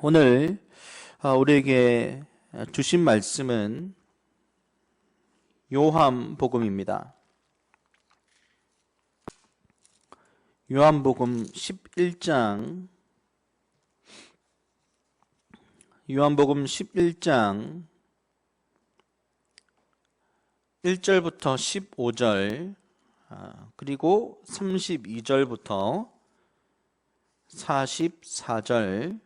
오늘 우리에게 주신 말씀은 요한복음입니다. 요한복음 11장 1절부터 15절 그리고 32절부터 44절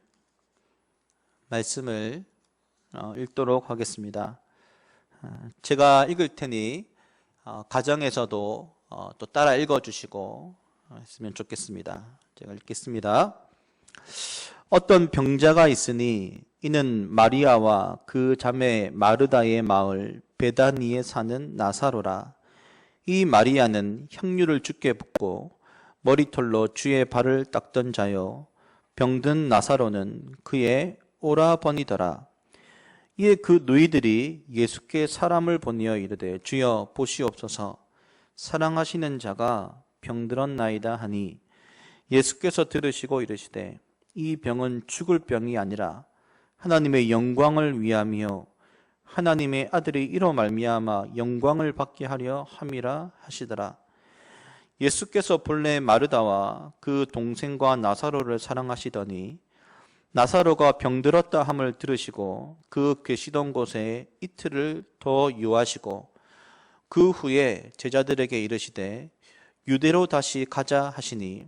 말씀을 읽도록 하겠습니다. 제가 읽을 테니 가정에서도 또 따라 읽어주시고 했으면 좋겠습니다. 제가 읽겠습니다. 어떤 병자가 있으니 이는 마리아와 그 자매 마르다의 마을 베다니에 사는 나사로라. 이 마리아는 향유를 주께 붓고 머리털로 주의 발을 닦던 자요, 병든 나사로는 그의 오라버니더라. 이에 그 누이들이 예수께 사람을 보내어 이르되 주여 보시옵소서, 사랑하시는 자가 병들었나이다 하니 예수께서 들으시고 이르시되 이 병은 죽을 병이 아니라 하나님의 영광을 위함이요 하나님의 아들이 이로 말미암아 영광을 받게 하려 함이라 하시더라. 예수께서 본래 마르다와 그 동생과 나사로를 사랑하시더니 나사로가 병들었다 함을 들으시고 그 계시던 곳에 이틀을 더 유하시고 그 후에 제자들에게 이르시되 유대로 다시 가자 하시니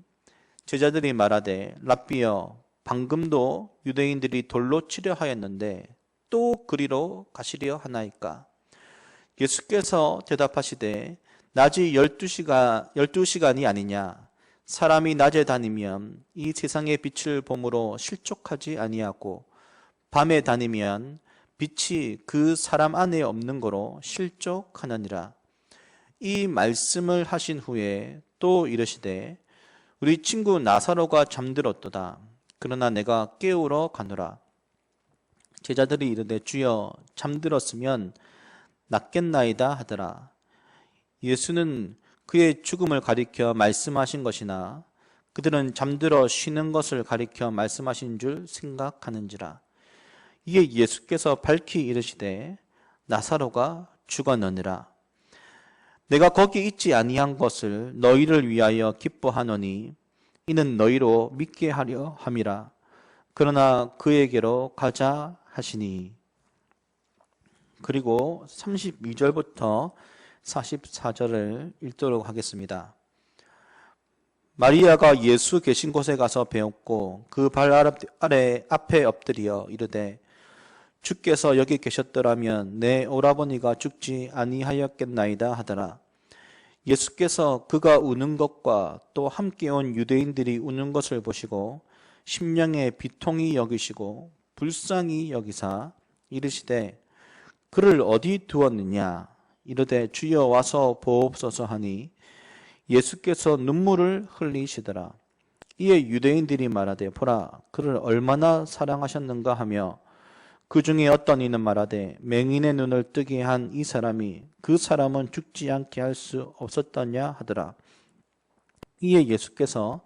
제자들이 말하되 랍비여, 방금도 유대인들이 돌로 치려 하였는데 또 그리로 가시려 하나이까? 예수께서 대답하시되 낮이 12시간이 아니냐? 사람이 낮에 다니면 이 세상의 빛을 보므로 실족하지 아니하고 밤에 다니면 빛이 그 사람 안에 없는 거로 실족하느니라. 이 말씀을 하신 후에 또 이르시되 우리 친구 나사로가 잠들었도다. 그러나 내가 깨우러 가노라. 제자들이 이르되 주여, 잠들었으면 낫겠나이다 하더라. 예수는 그의 죽음을 가리켜 말씀하신 것이나 그들은 잠들어 쉬는 것을 가리켜 말씀하신 줄 생각하는지라. 이에 예수께서 밝히 이르시되 나사로가 죽었느니라. 내가 거기 있지 아니한 것을 너희를 위하여 기뻐하노니 이는 너희로 믿게 하려 함이라. 그러나 그에게로 가자 하시니. 그리고 32절부터 44절을 읽도록 하겠습니다. 마리아가 예수 계신 곳에 가서 배웠고 그 발 아래 앞에 엎드려 이르되 주께서 여기 계셨더라면 내 오라버니가 죽지 아니하였겠나이다 하더라. 예수께서 그가 우는 것과 또 함께 온 유대인들이 우는 것을 보시고 심령에 비통히 여기시고 불쌍히 여기사 이르시되 그를 어디 두었느냐? 이르되 주여 와서 보옵소서 하니 예수께서 눈물을 흘리시더라. 이에 유대인들이 말하되 보라, 그를 얼마나 사랑하셨는가 하며 그 중에 어떤 이는 말하되 맹인의 눈을 뜨게 한 이 사람이 그 사람은 죽지 않게 할 수 없었더냐 하더라. 이에 예수께서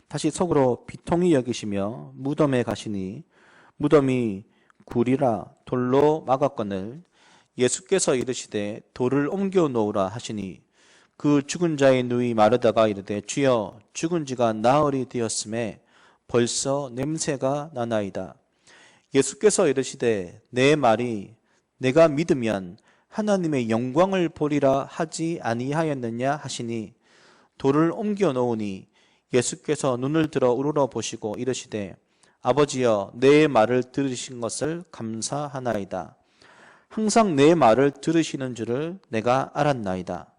다시 속으로 비통히 여기시며 무덤에 가시니 무덤이 굴이라 돌로 막았거늘 예수께서 이르시되 돌을 옮겨 놓으라 하시니 그 죽은 자의 누이 마르다가 이르되 주여, 죽은 지가 나흘이 되었음에 벌써 냄새가 나나이다. 예수께서 이르시되 내 말이 내가 믿으면 하나님의 영광을 보리라 하지 아니하였느냐 하시니 돌을 옮겨 놓으니 예수께서 눈을 들어 우러러 보시고 이르시되 아버지여, 내 말을 들으신 것을 감사하나이다. 항상 내 말을 들으시는 줄을 내가 알았나이다.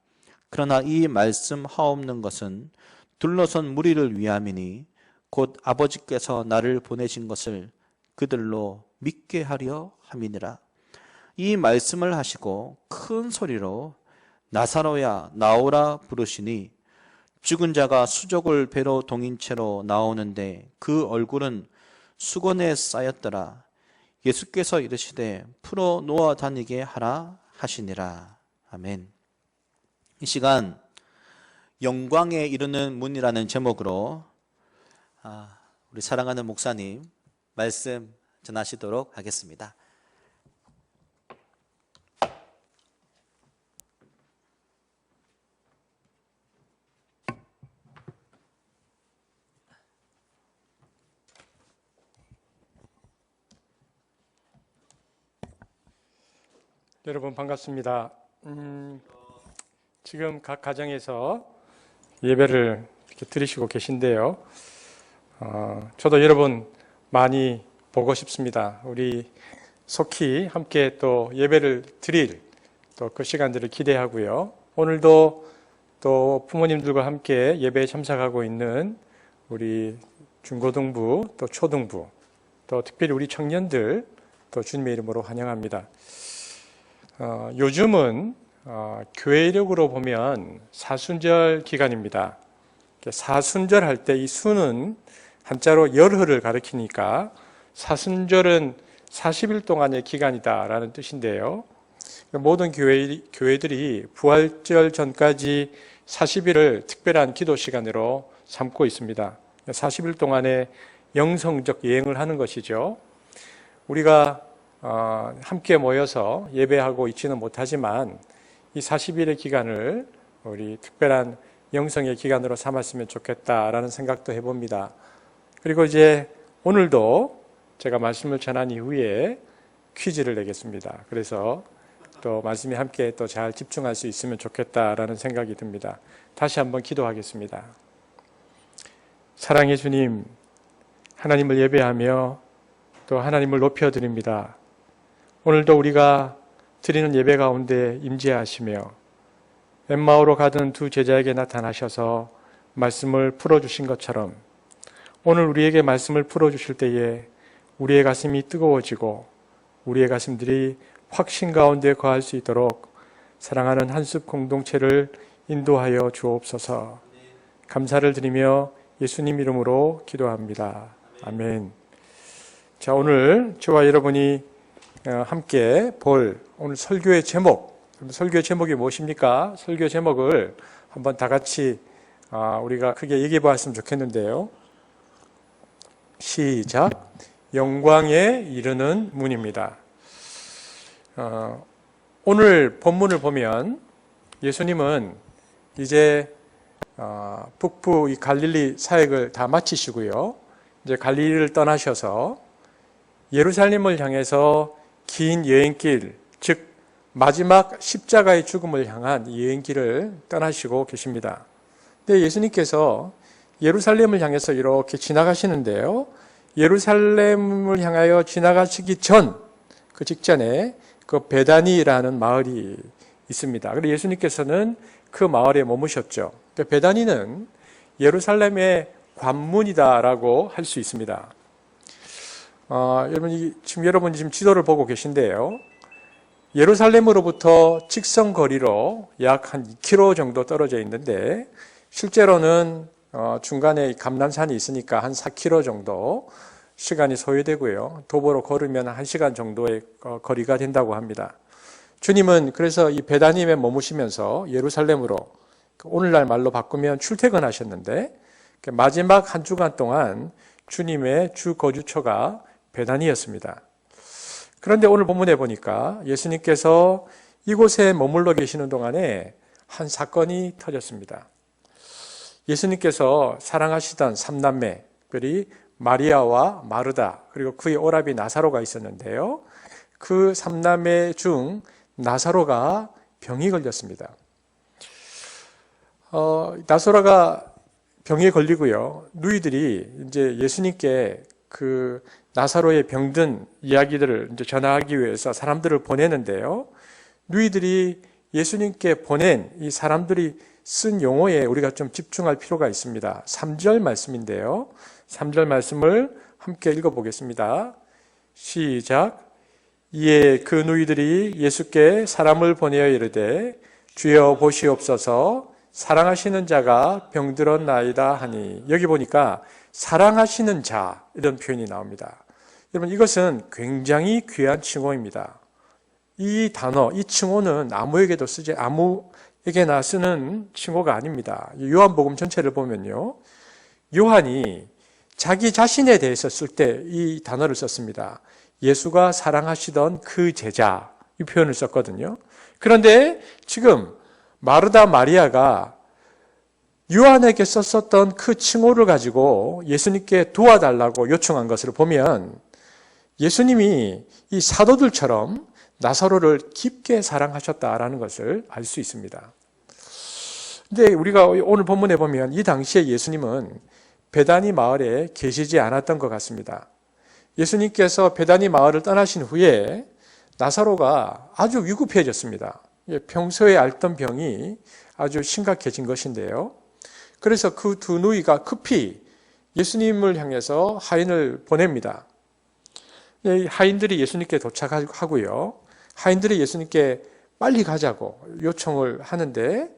그러나 이 말씀 하옵는 것은 둘러선 무리를 위함이니 곧 아버지께서 나를 보내신 것을 그들로 믿게 하려 함이니라. 이 말씀을 하시고 큰 소리로 나사로야 나오라 부르시니 죽은 자가 수족을 배로 동인 채로 나오는데 그 얼굴은 수건에 쌓였더라. 예수께서 이르시되 풀어 놓아 다니게 하라 하시니라. 아멘. 이 시간 영광에 이르는 문이라는 제목으로 우리 사랑하는 목사님 말씀 전하시도록 하겠습니다. 여러분 반갑습니다. 지금 각 가정에서 예배를 이렇게 드리시고 계신데요. 저도 여러분 많이 보고 싶습니다. 우리 속히 함께 또 예배를 드릴 또 그 시간들을 기대하고요. 오늘도 또 부모님들과 함께 예배에 참석하고 있는 우리 중고등부 또 초등부 또 특별히 우리 청년들 또 주님의 이름으로 환영합니다. 요즘은 교회력으로 보면 사순절 기간입니다. 사순절 할 때 이 수는 한자로 열흘을 가리키니까 사순절은 40일 동안의 기간이다라는 뜻인데요. 모든 교회들이 부활절 전까지 40일을 특별한 기도 시간으로 삼고 있습니다. 40일 동안의 영성적 여행을 하는 것이죠. 우리가 함께 모여서 예배하고 있지는 못하지만 이 40일의 기간을 우리 특별한 영성의 기간으로 삼았으면 좋겠다라는 생각도 해봅니다. 그리고 이제 오늘도 제가 말씀을 전한 이후에 퀴즈를 내겠습니다. 그래서 또 말씀에 함께 또 잘 집중할 수 있으면 좋겠다라는 생각이 듭니다. 다시 한번 기도하겠습니다. 사랑의 주님, 하나님을 예배하며 또 하나님을 높여드립니다. 오늘도 우리가 드리는 예배 가운데 임재하시며 엠마오로 가던 두 제자에게 나타나셔서 말씀을 풀어주신 것처럼 오늘 우리에게 말씀을 풀어주실 때에 우리의 가슴이 뜨거워지고 우리의 가슴들이 확신 가운데 거할 수 있도록 사랑하는 한숲 공동체를 인도하여 주옵소서. 감사를 드리며 예수님 이름으로 기도합니다. 아멘. 자, 오늘 저와 여러분이 함께 볼 오늘 설교의 제목이 무엇입니까? 설교 제목을 한번 다 같이 우리가 크게 얘기해 보았으면 좋겠는데요. 시작. 영광에 이르는 문입니다. 오늘 본문을 보면 예수님은 이제 북부 이 갈릴리 사역을 다 마치시고요. 이제 갈릴리를 떠나셔서 예루살렘을 향해서 긴 여행길, 즉 마지막 십자가의 죽음을 향한 여행길을 떠나시고 계십니다. 근데 예수님께서 예루살렘을 향해서 이렇게 지나가시는데요. 예루살렘을 향하여 지나가시기 전, 그 직전에 그 베다니라는 마을이 있습니다. 그리고 예수님께서는 그 마을에 머무셨죠. 베다니는 예루살렘의 관문이다라고 할 수 있습니다. 여러분이 지금 지도를 보고 계신데요. 예루살렘으로부터 직선 거리로 약 한 2km 정도 떨어져 있는데 실제로는 중간에 감람산이 있으니까 한 4km 정도 시간이 소요되고요. 도보로 걸으면 1시간 정도의 거리가 된다고 합니다. 주님은 그래서 이 베다니에 머무시면서 예루살렘으로 오늘날 말로 바꾸면 출퇴근하셨는데 마지막 한 주간 동안 주님의 주 거주처가 베다니였습니다. 그런데 오늘 본문에 보니까 예수님께서 이곳에 머물러 계시는 동안에 한 사건이 터졌습니다. 예수님께서 사랑하시던 삼남매, 특별히 마리아와 마르다, 그리고 그의 오라비 나사로가 있었는데요. 그 삼남매 중 나사로가 병이 걸렸습니다. 나사로가 병에 걸리고요. 누이들이 이제 예수님께 그 나사로의 병든 이야기들을 이제 전하기 위해서 사람들을 보내는데요. 누이들이 예수님께 보낸 이 사람들이 쓴 용어에 우리가 좀 집중할 필요가 있습니다. 3절 말씀인데요. 3절 말씀을 함께 읽어보겠습니다. 시작. 이에 그 누이들이 예수께 사람을 보내어 이르되 주여 보시옵소서 사랑하시는 자가 병들었나이다 하니, 여기 보니까 사랑하시는 자 이런 표현이 나옵니다. 여러분, 이것은 굉장히 귀한 칭호입니다. 이 단어, 이 칭호는 아무에게나 쓰는 칭호가 아닙니다. 요한복음 전체를 보면요, 요한이 자기 자신에 대해서 쓸 때 이 단어를 썼습니다. 예수가 사랑하시던 그 제자, 이 표현을 썼거든요. 그런데 지금 마르다 마리아가 요한에게 썼었던 그 칭호를 가지고 예수님께 도와달라고 요청한 것을 보면 예수님이 이 사도들처럼 나사로를 깊게 사랑하셨다라는 것을 알 수 있습니다. 근데 우리가 오늘 본문에 보면 이 당시에 예수님은 베다니 마을에 계시지 않았던 것 같습니다. 예수님께서 베다니 마을을 떠나신 후에 나사로가 아주 위급해졌습니다. 평소에 앓던 병이 아주 심각해진 것인데요. 그래서 그 두 누이가 급히 예수님을 향해서 하인을 보냅니다. 하인들이 예수님께 도착하고요. 하인들이 예수님께 빨리 가자고 요청을 하는데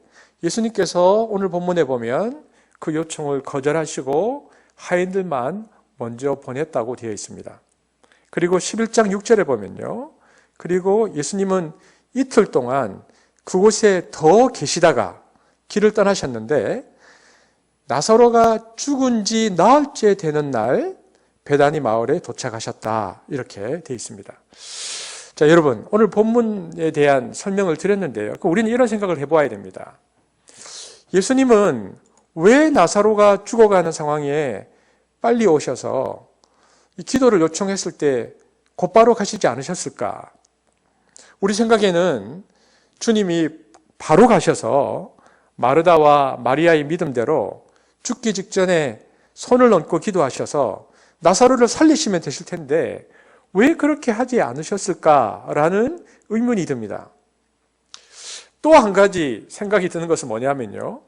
예수님께서 오늘 본문에 보면 그 요청을 거절하시고 하인들만 먼저 보냈다고 되어 있습니다. 그리고 11장 6절에 보면요. 그리고 예수님은 이틀 동안 그곳에 더 계시다가 길을 떠나셨는데 나사로가 죽은 지 나흘째 되는 날 베다니 마을에 도착하셨다. 이렇게 되어 있습니다. 자, 여러분, 오늘 본문에 대한 설명을 드렸는데요. 우리는 이런 생각을 해보아야 됩니다. 예수님은 왜 나사로가 죽어가는 상황에 빨리 오셔서 이 기도를 요청했을 때 곧바로 가시지 않으셨을까? 우리 생각에는 주님이 바로 가셔서 마르다와 마리아의 믿음대로 죽기 직전에 손을 얹고 기도하셔서 나사로를 살리시면 되실 텐데 왜 그렇게 하지 않으셨을까라는 의문이 듭니다. 또 한 가지 생각이 드는 것은 뭐냐면요.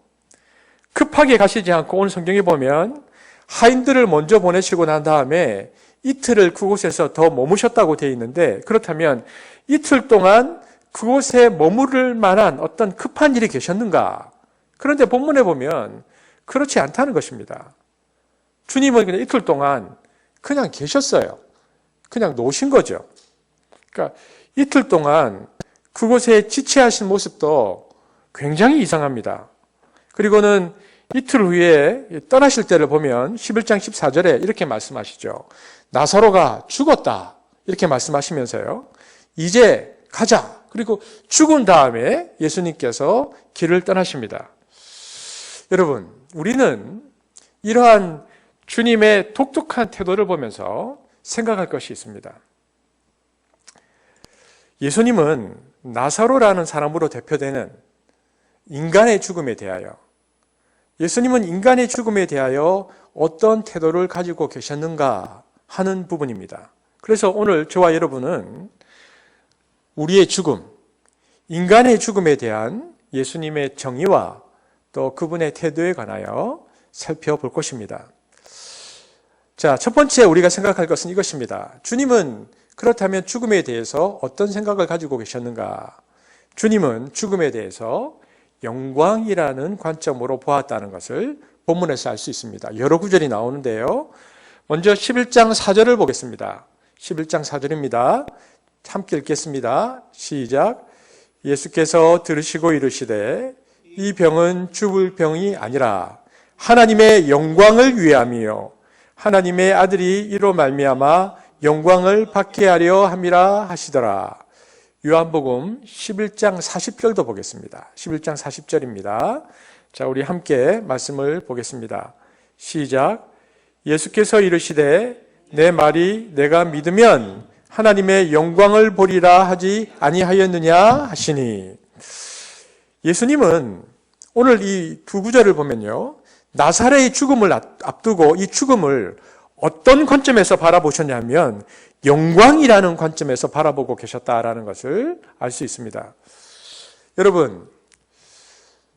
급하게 가시지 않고 오늘 성경에 보면 하인들을 먼저 보내시고 난 다음에 이틀을 그곳에서 더 머무셨다고 되어 있는데 그렇다면 이틀 동안 그곳에 머무를 만한 어떤 급한 일이 계셨는가? 그런데 본문에 보면 그렇지 않다는 것입니다. 주님은 그냥 이틀 동안 그냥 계셨어요. 그냥 노신 거죠. 그러니까 이틀 동안 그곳에 지체하신 모습도 굉장히 이상합니다. 그리고는 이틀 후에 떠나실 때를 보면 11장 14절에 이렇게 말씀하시죠. 나사로가 죽었다. 이렇게 말씀하시면서요. 이제 가자. 그리고 죽은 다음에 예수님께서 길을 떠나십니다. 여러분, 우리는 이러한 주님의 독특한 태도를 보면서 생각할 것이 있습니다. 예수님은 나사로라는 사람으로 대표되는 인간의 죽음에 대하여 예수님은 인간의 죽음에 대하여 어떤 태도를 가지고 계셨는가 하는 부분입니다. 그래서 오늘 저와 여러분은 우리의 죽음, 인간의 죽음에 대한 예수님의 정의와 또 그분의 태도에 관하여 살펴볼 것입니다. 자, 첫 번째 우리가 생각할 것은 이것입니다. 주님은 그렇다면 죽음에 대해서 어떤 생각을 가지고 계셨는가? 주님은 죽음에 대해서 영광이라는 관점으로 보았다는 것을 본문에서 알 수 있습니다. 여러 구절이 나오는데요. 먼저 11장 4절을 보겠습니다. 11장 4절입니다. 함께 읽겠습니다. 시작. 예수께서 들으시고 이르시되 이 병은 죽을 병이 아니라 하나님의 영광을 위함이요 하나님의 아들이 이로 말미암아 영광을 받게 하려 함이라 하시더라. 요한복음 11장 40절도 보겠습니다. 11장 40절입니다. 자, 우리 함께 말씀을 보겠습니다. 시작. 예수께서 이르시되 내 말이 내가 믿으면 하나님의 영광을 보리라 하지 아니하였느냐 하시니. 예수님은 오늘 이 두 구절을 보면요. 나사렛의 죽음을 앞두고 이 죽음을 어떤 관점에서 바라보셨냐면 영광이라는 관점에서 바라보고 계셨다라는 것을 알 수 있습니다. 여러분,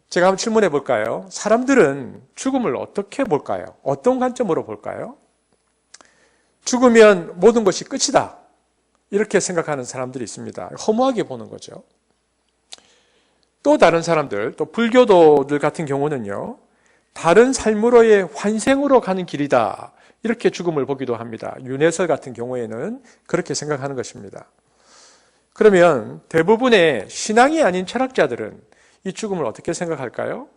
제가 한번 질문해 볼까요? 사람들은 죽음을 어떻게 볼까요? 어떤 관점으로 볼까요? 죽으면 모든 것이 끝이다. 이렇게 생각하는 사람들이 있습니다. 허무하게 보는 거죠. 또 다른 사람들, 또 불교도들 같은 경우는요. 다른 삶으로의 환생으로 가는 길이다. 이렇게 죽음을 보기도 합니다. 윤회설 같은 경우에는 그렇게 생각하는 것입니다. 그러면 대부분의 신앙이 아닌 철학자들은 이 죽음을 어떻게 생각할까요?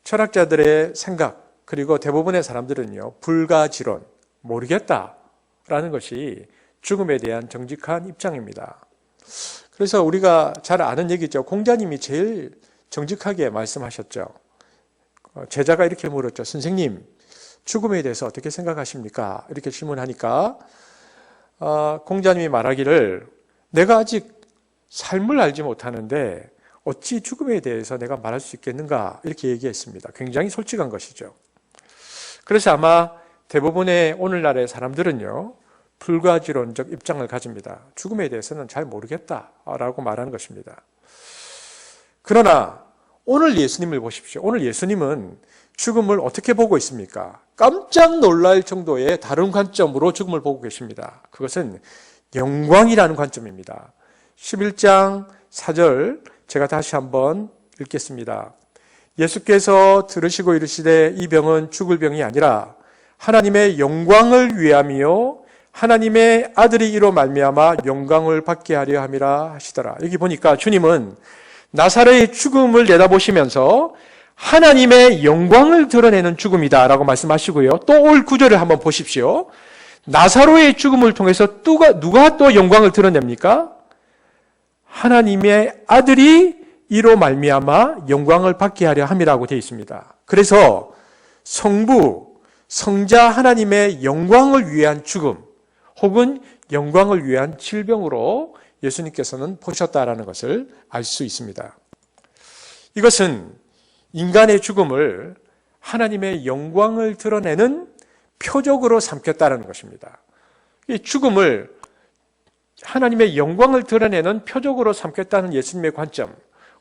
철학자들의 생각, 그리고 대부분의 사람들은요, 불가지론, 모르겠다라는 것이 죽음에 대한 정직한 입장입니다. 그래서 우리가 잘 아는 얘기죠. 공자님이 제일 정직하게 말씀하셨죠. 제자가 이렇게 물었죠. 선생님, 죽음에 대해서 어떻게 생각하십니까? 이렇게 질문하니까 공자님이 말하기를 내가 아직 삶을 알지 못하는데 어찌 죽음에 대해서 내가 말할 수 있겠는가? 이렇게 얘기했습니다. 굉장히 솔직한 것이죠. 그래서 아마 대부분의 오늘날의 사람들은요, 불가지론적 입장을 가집니다. 죽음에 대해서는 잘 모르겠다라고 말하는 것입니다. 그러나 오늘 예수님을 보십시오. 오늘 예수님은 죽음을 어떻게 보고 있습니까? 깜짝 놀랄 정도의 다른 관점으로 죽음을 보고 계십니다. 그것은 영광이라는 관점입니다. 11장 4절 제가 다시 한번 읽겠습니다. 예수께서 들으시고 이르시되 이 병은 죽을 병이 아니라 하나님의 영광을 위함이요 하나님의 아들이 이로 말미암아 영광을 받게 하려 함이라 하시더라. 여기 보니까 주님은 나사로의 죽음을 내다보시면서 하나님의 영광을 드러내는 죽음이다라고 말씀하시고요. 또 올 구절을 한번 보십시오. 나사로의 죽음을 통해서 누가 또 영광을 드러냅니까? 하나님의 아들이 이로 말미암아 영광을 받게 하려 함이라고 되어 있습니다. 그래서 성부, 성자 하나님의 영광을 위한 죽음 혹은 영광을 위한 질병으로 예수님께서는 보셨다라는 것을 알 수 있습니다. 이것은 인간의 죽음을 하나님의 영광을 드러내는 표적으로 삼켰다는 것입니다. 이 죽음을 하나님의 영광을 드러내는 표적으로 삼겠다는 예수님의 관점,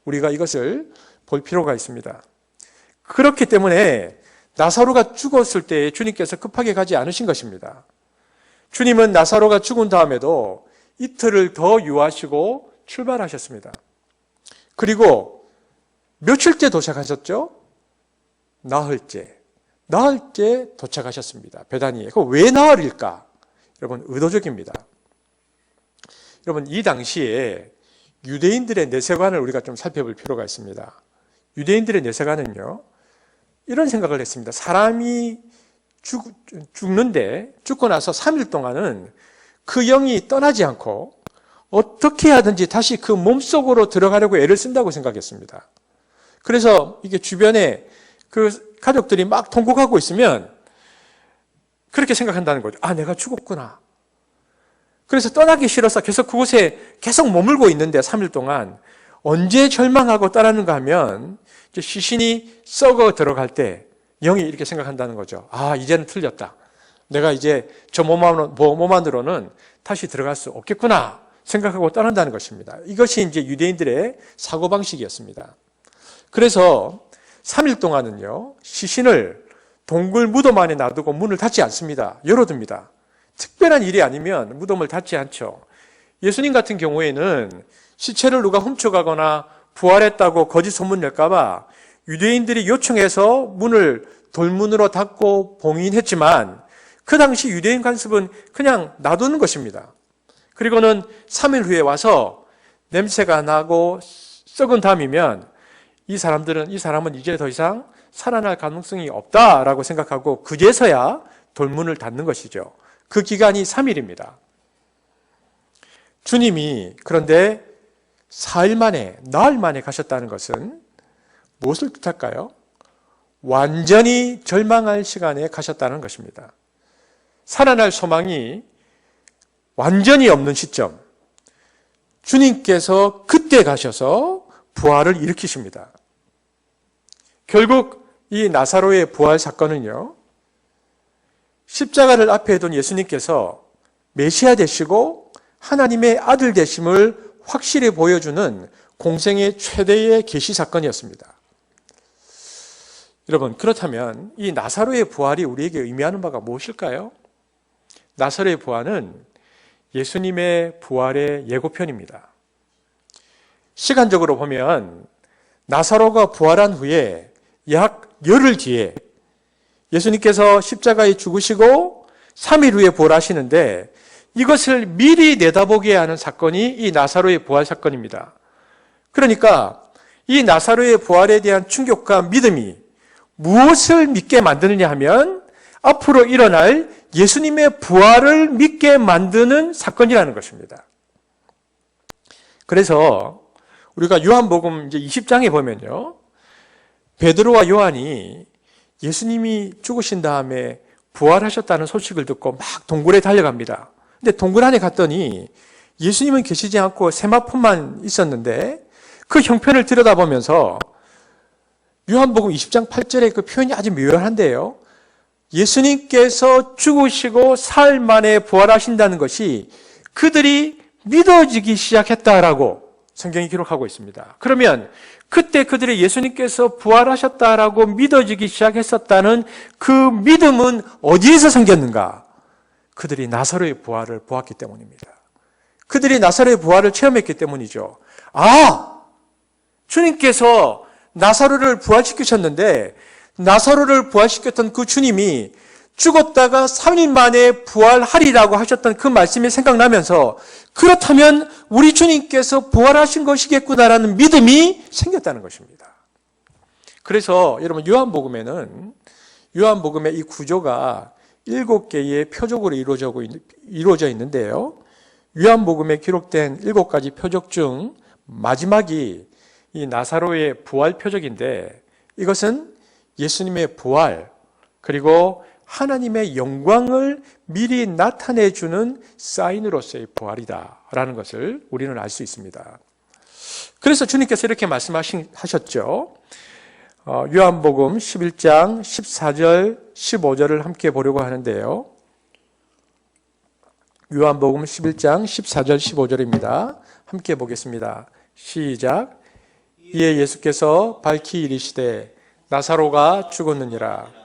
우리가 이것을 볼 필요가 있습니다. 그렇기 때문에 나사로가 죽었을 때 주님께서 급하게 가지 않으신 것입니다. 주님은 나사로가 죽은 다음에도 이틀을 더 유하시고 출발하셨습니다. 그리고 며칠째 도착하셨죠? 나흘째 도착하셨습니다. 베다니에. 그 왜 나흘일까? 여러분, 의도적입니다. 여러분, 이 당시에 유대인들의 내세관을 우리가 좀 살펴볼 필요가 있습니다. 유대인들의 내세관은요, 이런 생각을 했습니다. 사람이 죽는데 죽고 나서 3일 동안은 그 영이 떠나지 않고 어떻게 하든지 다시 그 몸속으로 들어가려고 애를 쓴다고 생각했습니다. 그래서 이게 주변에 그 가족들이 막 통곡하고 있으면 그렇게 생각한다는 거죠. 아, 내가 죽었구나. 그래서 떠나기 싫어서 계속 그곳에 계속 머물고 있는데 3일 동안 언제 절망하고 떠나는가 하면 이제 시신이 썩어 들어갈 때 영이 이렇게 생각한다는 거죠. 아, 이제는 틀렸다. 내가 이제 저 몸 안으로는 다시 들어갈 수 없겠구나 생각하고 떠난다는 것입니다. 이것이 이제 유대인들의 사고방식이었습니다. 그래서 3일 동안은요, 시신을 동굴 무덤 안에 놔두고 문을 닫지 않습니다. 열어둡니다. 특별한 일이 아니면 무덤을 닫지 않죠. 예수님 같은 경우에는 시체를 누가 훔쳐가거나 부활했다고 거짓 소문 낼까봐 유대인들이 요청해서 문을 돌문으로 닫고 봉인했지만 그 당시 유대인 관습은 그냥 놔두는 것입니다. 그리고는 3일 후에 와서 냄새가 나고 썩은 담이면 이 사람은 이제 더 이상 살아날 가능성이 없다라고 생각하고 그제서야 돌문을 닫는 것이죠. 그 기간이 3일입니다. 주님이 그런데 사흘 만에, 나흘 만에 가셨다는 것은 무엇을 뜻할까요? 완전히 절망할 시간에 가셨다는 것입니다. 살아날 소망이 완전히 없는 시점, 주님께서 그때 가셔서 부활을 일으키십니다. 결국 이 나사로의 부활 사건은요, 십자가를 앞에 둔 예수님께서 메시아 되시고 하나님의 아들 되심을 확실히 보여주는 공생의 최대의 계시 사건이었습니다. 여러분, 그렇다면 이 나사로의 부활이 우리에게 의미하는 바가 무엇일까요? 나사로의 부활은 예수님의 부활의 예고편입니다. 시간적으로 보면 나사로가 부활한 후에 약 열흘 뒤에 예수님께서 십자가에 죽으시고 3일 후에 부활하시는데 이것을 미리 내다보게 하는 사건이 이 나사로의 부활 사건입니다. 그러니까 이 나사로의 부활에 대한 충격과 믿음이 무엇을 믿게 만드느냐 하면 앞으로 일어날 예수님의 부활을 믿게 만드는 사건이라는 것입니다. 그래서 우리가 요한복음 이제 20장에 보면요. 베드로와 요한이 예수님이 죽으신 다음에 부활하셨다는 소식을 듣고 막 동굴에 달려갑니다. 근데 동굴 안에 갔더니 예수님은 계시지 않고 세마포만 있었는데 그 형편을 들여다보면서 요한복음 20장 8절에 그 표현이 아주 묘한데요. 예수님께서 죽으시고 사흘 만에 부활하신다는 것이 그들이 믿어지기 시작했다라고 성경이 기록하고 있습니다. 그러면 그때 그들이 예수님께서 부활하셨다라고 믿어지기 시작했었다는 그 믿음은 어디에서 생겼는가? 그들이 나사로의 부활을 보았기 때문입니다. 그들이 나사로의 부활을 체험했기 때문이죠. 아! 주님께서 나사로를 부활시키셨는데 나사로를 부활시켰던 그 주님이 죽었다가 3일 만에 부활하리라고 하셨던 그 말씀이 생각나면서 그렇다면 우리 주님께서 부활하신 것이겠구나라는 믿음이 생겼다는 것입니다. 그래서 여러분 요한복음에는 요한복음의 이 구조가 7개의 표적으로 이루어져 있는데요. 요한복음에 기록된 7가지 표적 중 마지막이 이 나사로의 부활 표적인데 이것은 예수님의 부활 그리고 하나님의 영광을 미리 나타내주는 사인으로서의 부활이다라는 것을 우리는 알 수 있습니다. 그래서 주님께서 이렇게 말씀하셨죠. 요한복음 11장 14절 15절을 함께 보려고 하는데요. 요한복음 11장 14절 15절입니다. 함께 보겠습니다. 시작. 이에 예수께서 밝히 이르시되 나사로가 죽었느니라.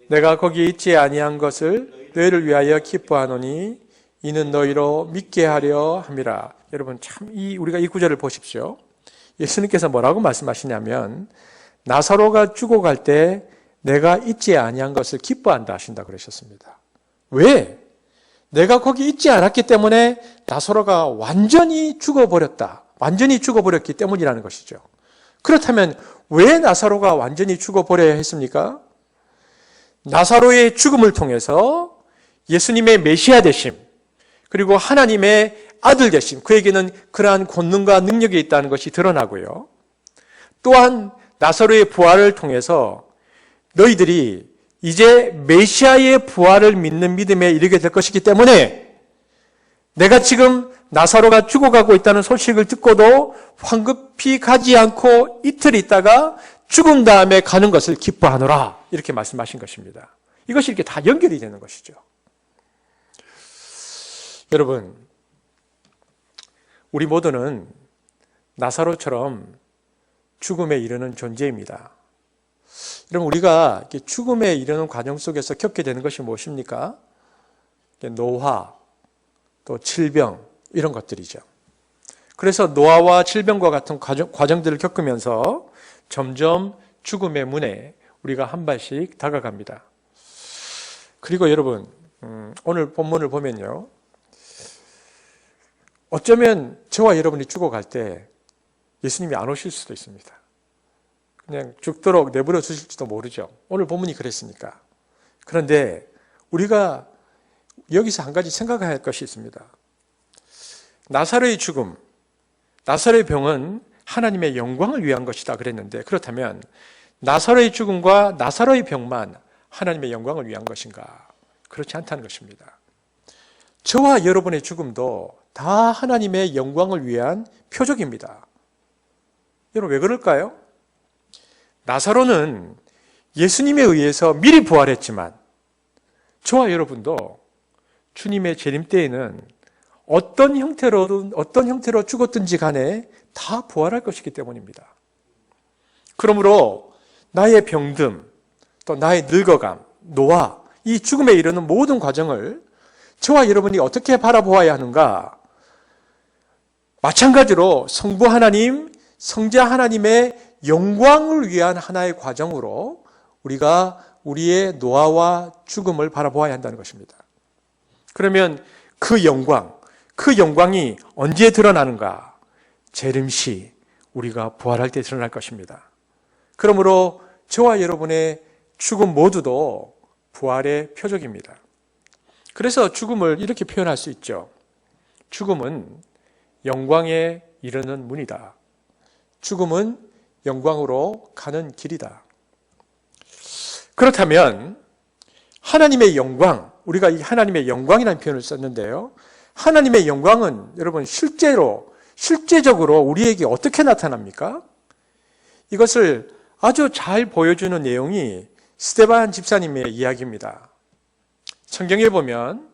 내가 거기 있지 아니한 것을 너희를 위하여 기뻐하노니 이는 너희로 믿게 하려 함이라. 여러분 참 우리가 이 구절을 보십시오. 예수님께서 뭐라고 말씀하시냐면 나사로가 죽어갈 때 내가 있지 아니한 것을 기뻐한다 하신다 그러셨습니다. 왜? 내가 거기 있지 않았기 때문에 나사로가 완전히 죽어버렸기 때문이라는 것이죠. 그렇다면 왜 나사로가 완전히 죽어버려야 했습니까? 나사로의 죽음을 통해서 예수님의 메시아 되심, 그리고 하나님의 아들 되심, 그에게는 그러한 권능과 능력이 있다는 것이 드러나고요. 또한 나사로의 부활을 통해서 너희들이 이제 메시아의 부활을 믿는 믿음에 이르게 될 것이기 때문에 내가 지금 나사로가 죽어가고 있다는 소식을 듣고도 황급히 가지 않고 이틀 있다가 죽은 다음에 가는 것을 기뻐하노라 이렇게 말씀하신 것입니다. 이것이 이렇게 다 연결이 되는 것이죠. 여러분, 우리 모두는 나사로처럼 죽음에 이르는 존재입니다. 여러분, 우리가 죽음에 이르는 과정 속에서 겪게 되는 것이 무엇입니까? 노화, 또 질병 이런 것들이죠. 그래서 노화와 질병과 같은 과정들을 겪으면서 점점 죽음의 문에 우리가 한 발씩 다가갑니다. 그리고 여러분, 오늘 본문을 보면요. 어쩌면 저와 여러분이 죽어갈 때 예수님이 안 오실 수도 있습니다. 그냥 죽도록 내버려 두실지도 모르죠. 오늘 본문이 그랬으니까. 그런데 우리가 여기서 한 가지 생각해야 할 것이 있습니다. 나사로의 죽음, 나사로의 병은 하나님의 영광을 위한 것이다 그랬는데 그렇다면 나사로의 죽음과 나사로의 병만 하나님의 영광을 위한 것인가? 그렇지 않다는 것입니다. 저와 여러분의 죽음도 다 하나님의 영광을 위한 표적입니다. 여러분 왜 그럴까요? 나사로는 예수님에 의해서 미리 부활했지만 저와 여러분도 주님의 재림 때에는 어떤 형태로 죽었든지 간에 다 부활할 것이기 때문입니다. 그러므로 나의 병듦, 또 나의 늙어감, 노화, 이 죽음에 이르는 모든 과정을 저와 여러분이 어떻게 바라보아야 하는가? 마찬가지로 성부 하나님, 성자 하나님의 영광을 위한 하나의 과정으로 우리가 우리의 노화와 죽음을 바라보아야 한다는 것입니다. 그러면 그 영광이 언제 드러나는가? 재림시 우리가 부활할 때 드러날 것입니다. 그러므로 저와 여러분의 죽음 모두도 부활의 표적입니다. 그래서 죽음을 이렇게 표현할 수 있죠. 죽음은 영광에 이르는 문이다. 죽음은 영광으로 가는 길이다. 그렇다면 하나님의 영광, 우리가 이 하나님의 영광이라는 표현을 썼는데요. 하나님의 영광은 여러분 실제적으로 우리에게 어떻게 나타납니까? 이것을 아주 잘 보여주는 내용이 스데반 집사님의 이야기입니다. 성경에 보면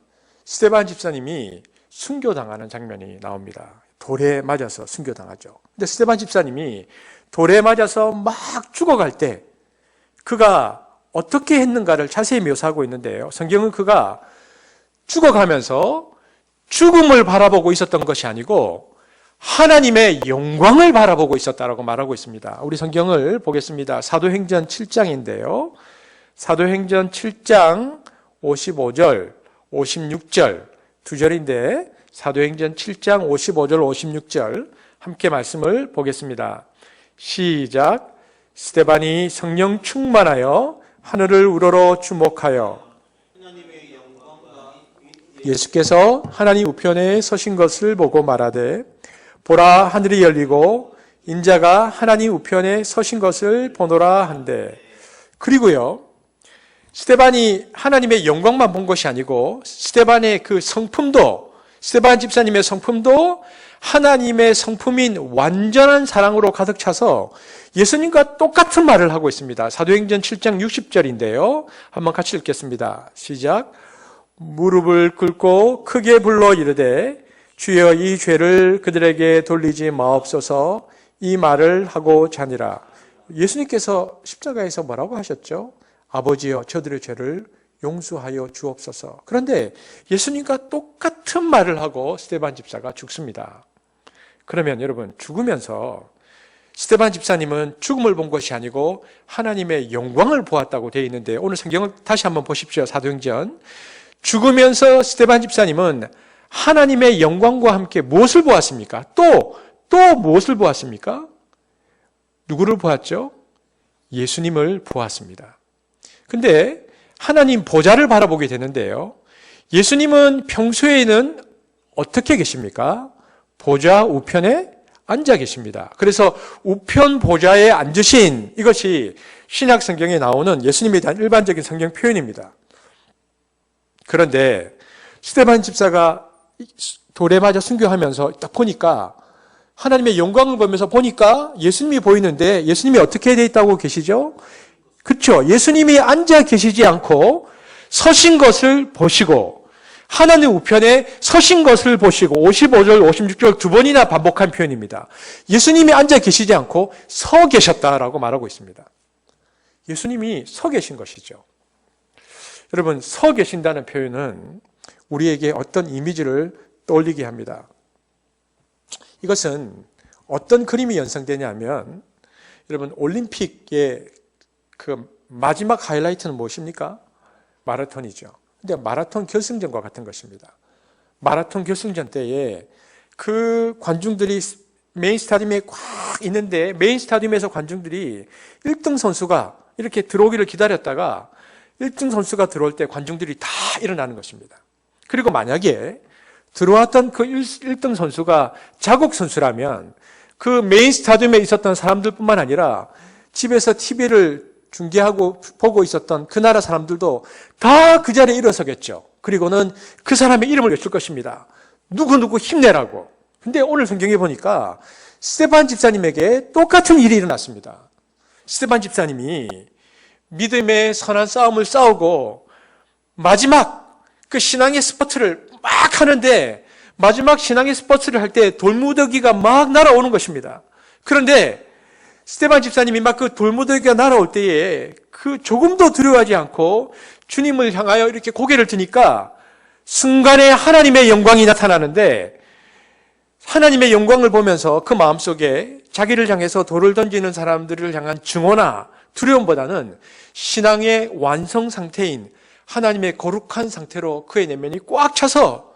스데반 집사님이 순교당하는 장면이 나옵니다. 돌에 맞아서 순교당하죠. 근데 스데반 집사님이 돌에 맞아서 막 죽어갈 때 그가 어떻게 했는가를 자세히 묘사하고 있는데요. 성경은 그가 죽어가면서 죽음을 바라보고 있었던 것이 아니고 하나님의 영광을 바라보고 있었다라고 말하고 있습니다. 우리 성경을 보겠습니다. 사도행전 7장인데요. 사도행전 7장 55절, 56절 두 절인데 사도행전 7장 55절, 56절 함께 말씀을 보겠습니다. 시작. 스데반이 성령 충만하여 하늘을 우러러 주목하여 예수께서 하나님 우편에 서신 것을 보고 말하되 보라 하늘이 열리고 인자가 하나님 우편에 서신 것을 보노라 한대. 그리고요, 스데반이 하나님의 영광만 본 것이 아니고 스데반의 그 성품도, 스데반 집사님의 성품도 하나님의 성품인 완전한 사랑으로 가득 차서 예수님과 똑같은 말을 하고 있습니다. 사도행전 7장 60절인데요. 한번 같이 읽겠습니다. 시작. 무릎을 꿇고 크게 불러 이르되 주여 이 죄를 그들에게 돌리지 마옵소서, 이 말을 하고 자니라. 예수님께서 십자가에서 뭐라고 하셨죠? 아버지여 저들의 죄를 용서하여 주옵소서. 그런데 예수님과 똑같은 말을 하고 스데반 집사가 죽습니다. 그러면 여러분, 죽으면서 스데반 집사님은 죽음을 본 것이 아니고 하나님의 영광을 보았다고 되어 있는데, 오늘 성경을 다시 한번 보십시오. 사도행전. 죽으면서 스데반 집사님은 하나님의 영광과 함께 무엇을 보았습니까? 또 무엇을 보았습니까? 누구를 보았죠? 예수님을 보았습니다. 근데 하나님 보좌를 바라보게 되는데요. 예수님은 평소에는 어떻게 계십니까? 보좌 우편에 앉아 계십니다. 그래서 우편 보좌에 앉으신, 이것이 신약 성경에 나오는 예수님에 대한 일반적인 성경 표현입니다. 그런데 스데반 집사가 돌에 맞아 순교하면서 딱 보니까, 하나님의 영광을 보면서 보니까 예수님이 보이는데 예수님이 어떻게 되어 있다고 계시죠? 그렇죠. 예수님이 앉아 계시지 않고 서신 것을 보시고, 하나님 우편에 서신 것을 보시고, 55절, 56절 두 번이나 반복한 표현입니다. 예수님이 앉아 계시지 않고 서 계셨다라고 말하고 있습니다. 예수님이 서 계신 것이죠. 여러분, 서 계신다는 표현은 우리에게 어떤 이미지를 떠올리게 합니다. 이것은 어떤 그림이 연상되냐면, 여러분, 올림픽의 그 마지막 하이라이트는 무엇입니까? 마라톤이죠. 근데 마라톤 결승전과 같은 것입니다. 마라톤 결승전 때에 그 관중들이 메인 스타디움에 꽉 있는데, 메인 스타디움에서 관중들이 1등 선수가 이렇게 들어오기를 기다렸다가 1등 선수가 들어올 때 관중들이 다 일어나는 것입니다. 그리고 만약에 들어왔던 그 1등 선수가 자국 선수라면 그 메인 스타디움에 있었던 사람들뿐만 아니라 집에서 TV를 중계하고 보고 있었던 그 나라 사람들도 다 그 자리에 일어서겠죠. 그리고는 그 사람의 이름을 외칠 것입니다. 누구누구 힘내라고. 근데 오늘 성경에 보니까 스데반 집사님에게 똑같은 일이 일어났습니다. 스데반 집사님이 믿음의 선한 싸움을 싸우고 마지막 그 신앙의 스포츠를 막 하는데, 마지막 신앙의 스포츠를 할 때 돌무더기가 막 날아오는 것입니다. 그런데 스데반 집사님이 막 그 돌무더기가 날아올 때에 그 조금도 두려워하지 않고 주님을 향하여 이렇게 고개를 드니까 순간에 하나님의 영광이 나타나는데, 하나님의 영광을 보면서 그 마음속에 자기를 향해서 돌을 던지는 사람들을 향한 증오나 두려움보다는 신앙의 완성 상태인 하나님의 거룩한 상태로 그의 내면이 꽉 차서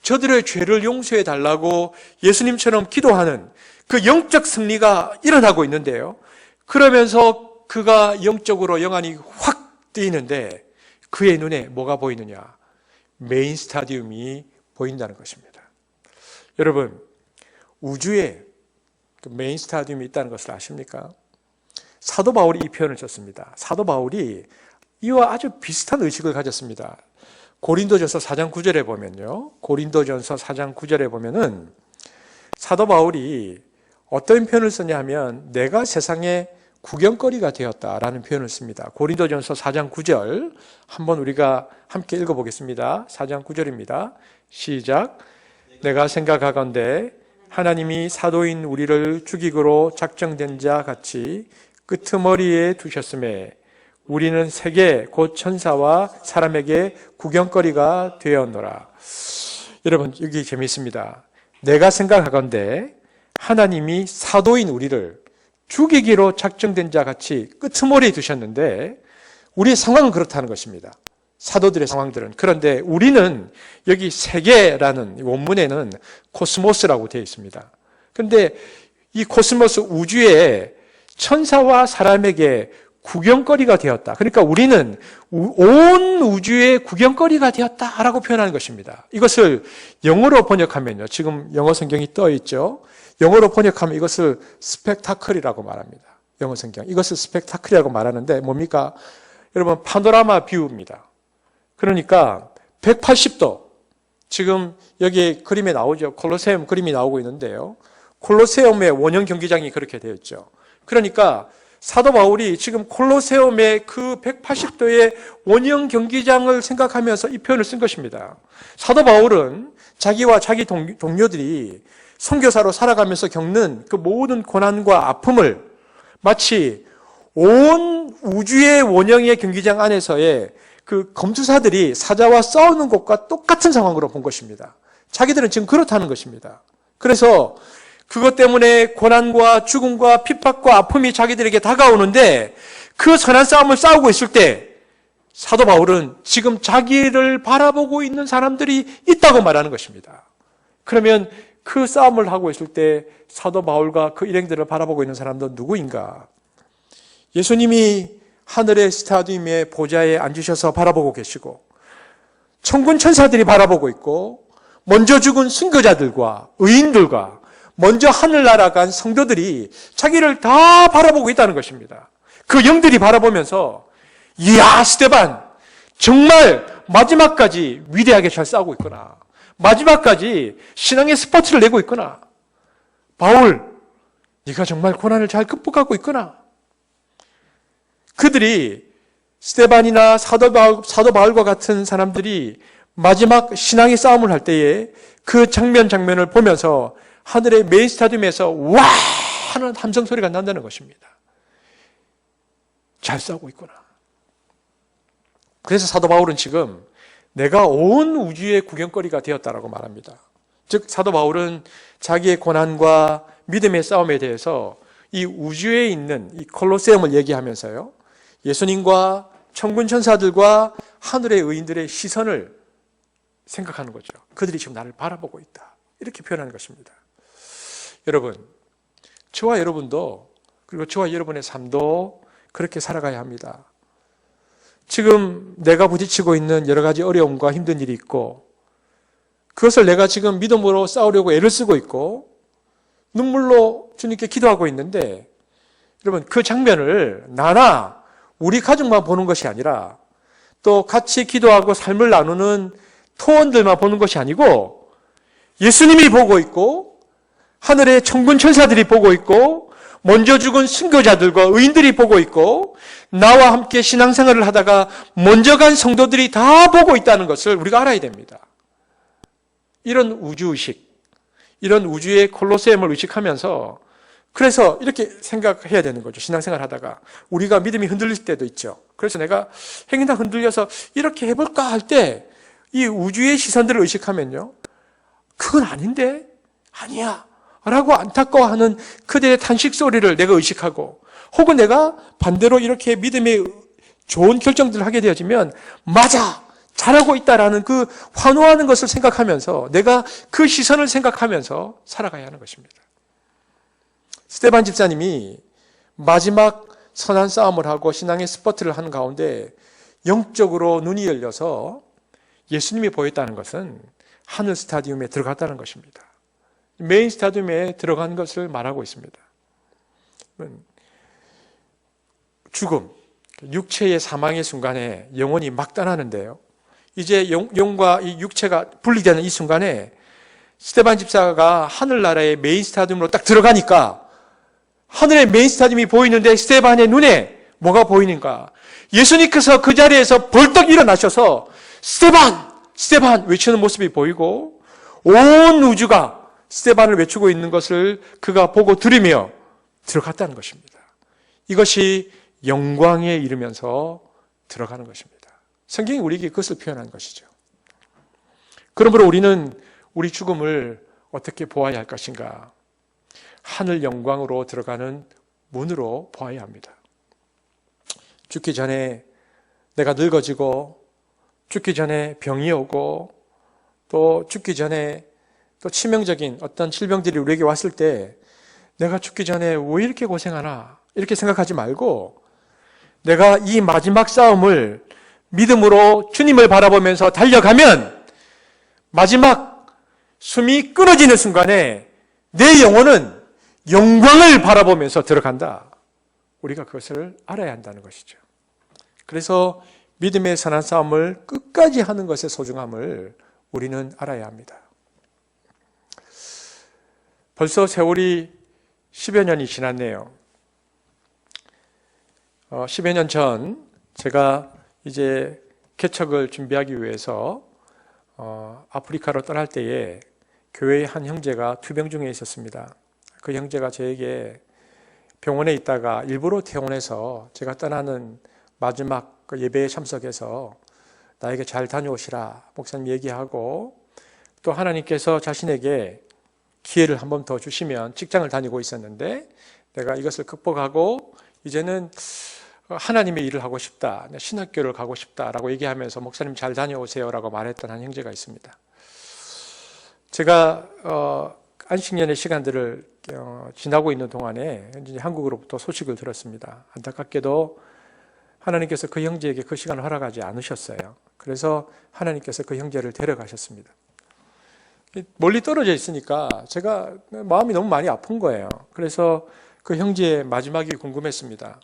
저들의 죄를 용서해 달라고 예수님처럼 기도하는 그 영적 승리가 일어나고 있는데요. 그러면서 그가 영적으로 영안이 확 뜨이는데 그의 눈에 뭐가 보이느냐? 메인 스타디움이 보인다는 것입니다. 여러분, 우주에 그 메인 스타디움이 있다는 것을 아십니까? 사도 바울이 이 표현을 썼습니다. 사도 바울이 이와 아주 비슷한 의식을 가졌습니다. 고린도전서 4장 9절에 보면요. 고린도전서 4장 9절에 보면은 사도 바울이 어떤 표현을 쓰냐 하면 내가 세상의 구경거리가 되었다라는 표현을 씁니다. 고린도전서 4장 9절 한번 우리가 함께 읽어보겠습니다. 4장 9절입니다. 시작. 내가 생각하건대 하나님이 사도인 우리를 죽이기로 작정된 자 같이 끄트머리에 두셨음에 우리는 세계 곧 천사와 사람에게 구경거리가 되었노라. 여러분, 여기 재미있습니다. 내가 생각하건대 하나님이 사도인 우리를 죽이기로 작정된 자 같이 끄트머리에 두셨는데 우리의 상황은 그렇다는 것입니다. 사도들의 상황들은. 그런데 우리는 여기 세계라는 원문에는 코스모스라고 되어 있습니다. 그런데 이 코스모스 우주에 천사와 사람에게 구경거리가 되었다. 그러니까 우리는 온 우주의 구경거리가 되었다라고 표현하는 것입니다. 이것을 영어로 번역하면요. 지금 영어 성경이 떠 있죠. 영어로 번역하면 이것을 스펙타클이라고 말합니다. 영어 성경. 이것을 스펙타클이라고 말하는데 뭡니까? 여러분, 파노라마 뷰입니다. 그러니까 180도. 지금 여기 그림에 나오죠. 콜로세움 그림이 나오고 있는데요. 콜로세움의 원형 경기장이 그렇게 되어 있죠. 그러니까 사도 바울이 지금 콜로세움의 그 180도의 원형 경기장을 생각하면서 이 표현을 쓴 것입니다. 사도 바울은 자기와 자기 동료들이 선교사로 살아가면서 겪는 그 모든 고난과 아픔을 마치 온 우주의 원형의 경기장 안에서의 그 검투사들이 사자와 싸우는 것과 똑같은 상황으로 본 것입니다. 자기들은 지금 그렇다는 것입니다. 그래서 그것 때문에 고난과 죽음과 핍박과 아픔이 자기들에게 다가오는데 그 선한 싸움을 싸우고 있을 때 사도 바울은 지금 자기를 바라보고 있는 사람들이 있다고 말하는 것입니다. 그러면 그 싸움을 하고 있을 때 사도 바울과 그 일행들을 바라보고 있는 사람들은 누구인가? 예수님이 하늘의 스타디움의 보좌에 앉으셔서 바라보고 계시고 천군 천사들이 바라보고 있고 먼저 죽은 순교자들과 의인들과 먼저 하늘 날아간 성도들이 자기를 다 바라보고 있다는 것입니다. 그 영들이 바라보면서 이야, 스데반 정말 마지막까지 위대하게 잘 싸우고 있구나. 마지막까지 신앙의 스포트를 내고 있구나. 바울, 네가 정말 고난을 잘 극복하고 있구나. 그들이 스데반이나 사도 바울과 같은 사람들이 마지막 신앙의 싸움을 할 때에 그 장면을 보면서 하늘의 메인 스타디움에서 와! 하는 함성 소리가 난다는 것입니다. 잘 싸우고 있구나. 그래서 사도 바울은 지금 내가 온 우주의 구경거리가 되었다라고 말합니다. 즉 사도 바울은 자기의 고난과 믿음의 싸움에 대해서 이 우주에 있는 이 콜로세움을 얘기하면서요. 예수님과 천군 천사들과 하늘의 의인들의 시선을 생각하는 거죠. 그들이 지금 나를 바라보고 있다. 이렇게 표현하는 것입니다. 여러분, 저와 여러분도 그리고 저와 여러분의 삶도 그렇게 살아가야 합니다. 지금 내가 부딪히고 있는 여러 가지 어려움과 힘든 일이 있고 그것을 내가 지금 믿음으로 싸우려고 애를 쓰고 있고 눈물로 주님께 기도하고 있는데 여러분 그 장면을 나나 우리 가족만 보는 것이 아니라 또 같이 기도하고 삶을 나누는 토원들만 보는 것이 아니고 예수님이 보고 있고 하늘의 천군 천사들이 보고 있고 먼저 죽은 순교자들과 의인들이 보고 있고 나와 함께 신앙생활을 하다가 먼저 간 성도들이 다 보고 있다는 것을 우리가 알아야 됩니다. 이런 우주의식, 이런 우주의 콜로세움을 의식하면서 그래서 이렇게 생각해야 되는 거죠. 신앙생활 하다가 우리가 믿음이 흔들릴 때도 있죠. 그래서 내가 행위나 흔들려서 이렇게 해볼까 할 때 이 우주의 시선들을 의식하면요. 그건 아닌데? 아니야. 라고 안타까워하는 그들의 탄식 소리를 내가 의식하고 혹은 내가 반대로 이렇게 믿음의 좋은 결정들을 하게 되어지면 맞아! 잘하고 있다라는 그 환호하는 것을 생각하면서 내가 그 시선을 생각하면서 살아가야 하는 것입니다. 스데반 집사님이 마지막 선한 싸움을 하고 신앙의 스포트를 하는 가운데 영적으로 눈이 열려서 예수님이 보였다는 것은 하늘 스타디움에 들어갔다는 것입니다. 메인 스타디움에 들어간 것을 말하고 있습니다. 죽음, 육체의 사망의 순간에 영혼이 막 떠나는데요. 이제 영과 이 육체가 분리되는 이 순간에 스데반 집사가 하늘나라의 메인 스타디움으로 딱 들어가니까 하늘의 메인 스타디움이 보이는데 스데반의 눈에 뭐가 보이는가? 예수님께서 그 자리에서 벌떡 일어나셔서 스데반! 스데반! 외치는 모습이 보이고 온 우주가 스데반을 외치고 있는 것을 그가 보고 들으며 들어갔다는 것입니다. 이것이 영광에 이르면서 들어가는 것입니다. 성경이 우리에게 그것을 표현한 것이죠. 그러므로 우리는 우리 죽음을 어떻게 보아야 할 것인가? 하늘 영광으로 들어가는 문으로 보아야 합니다. 죽기 전에 내가 늙어지고 죽기 전에 병이 오고 또 죽기 전에 또 치명적인 어떤 질병들이 우리에게 왔을 때 내가 죽기 전에 왜 이렇게 고생하나 이렇게 생각하지 말고 내가 이 마지막 싸움을 믿음으로 주님을 바라보면서 달려가면 마지막 숨이 끊어지는 순간에 내 영혼은 영광을 바라보면서 들어간다. 우리가 그것을 알아야 한다는 것이죠. 그래서 믿음의 선한 싸움을 끝까지 하는 것의 소중함을 우리는 알아야 합니다. 벌써 세월이 10여 년이 지났네요. 10여 년 전 제가 이제 개척을 준비하기 위해서 아프리카로 떠날 때에 교회의 한 형제가 투병 중에 있었습니다. 그 형제가 저에게 병원에 있다가 일부러 퇴원해서 제가 떠나는 마지막 그 예배에 참석해서 나에게 잘 다녀오시라 목사님 얘기하고 또 하나님께서 자신에게 기회를 한 번 더 주시면 직장을 다니고 있었는데 내가 이것을 극복하고 이제는 하나님의 일을 하고 싶다, 신학교를 가고 싶다라고 얘기하면서 목사님 잘 다녀오세요라고 말했던 한 형제가 있습니다. 제가 안식년의 시간들을 지나고 있는 동안에 이제 한국으로부터 소식을 들었습니다. 안타깝게도 하나님께서 그 형제에게 그 시간을 허락하지 않으셨어요. 그래서 하나님께서 그 형제를 데려가셨습니다. 멀리 떨어져 있으니까 제가 마음이 너무 많이 아픈 거예요. 그래서 그 형제의 마지막이 궁금했습니다.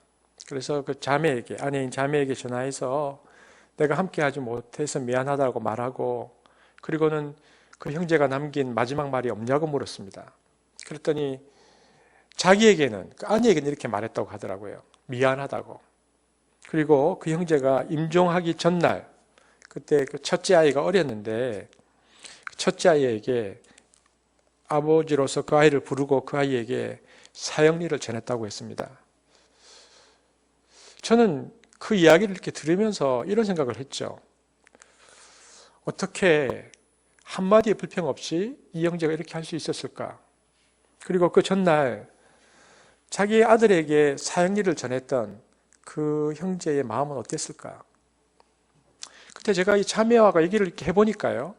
그래서 그 자매에게, 아내인 자매에게 전화해서 내가 함께하지 못해서 미안하다고 말하고 그리고는 그 형제가 남긴 마지막 말이 없냐고 물었습니다. 그랬더니 자기에게는, 그 아내에게는 이렇게 말했다고 하더라고요. 미안하다고. 그리고 그 형제가 임종하기 전날, 그때 그 첫째 아이가 어렸는데 첫째 아이에게 아버지로서 그 아이를 부르고 그 아이에게 사형리를 전했다고 했습니다. 저는 그 이야기를 이렇게 들으면서 이런 생각을 했죠. 어떻게 한마디의 불평 없이 이 형제가 이렇게 할 수 있었을까? 그리고 그 전날 자기 아들에게 사형리를 전했던 그 형제의 마음은 어땠을까? 그때 제가 이 자매와 얘기를 이렇게 해보니까요.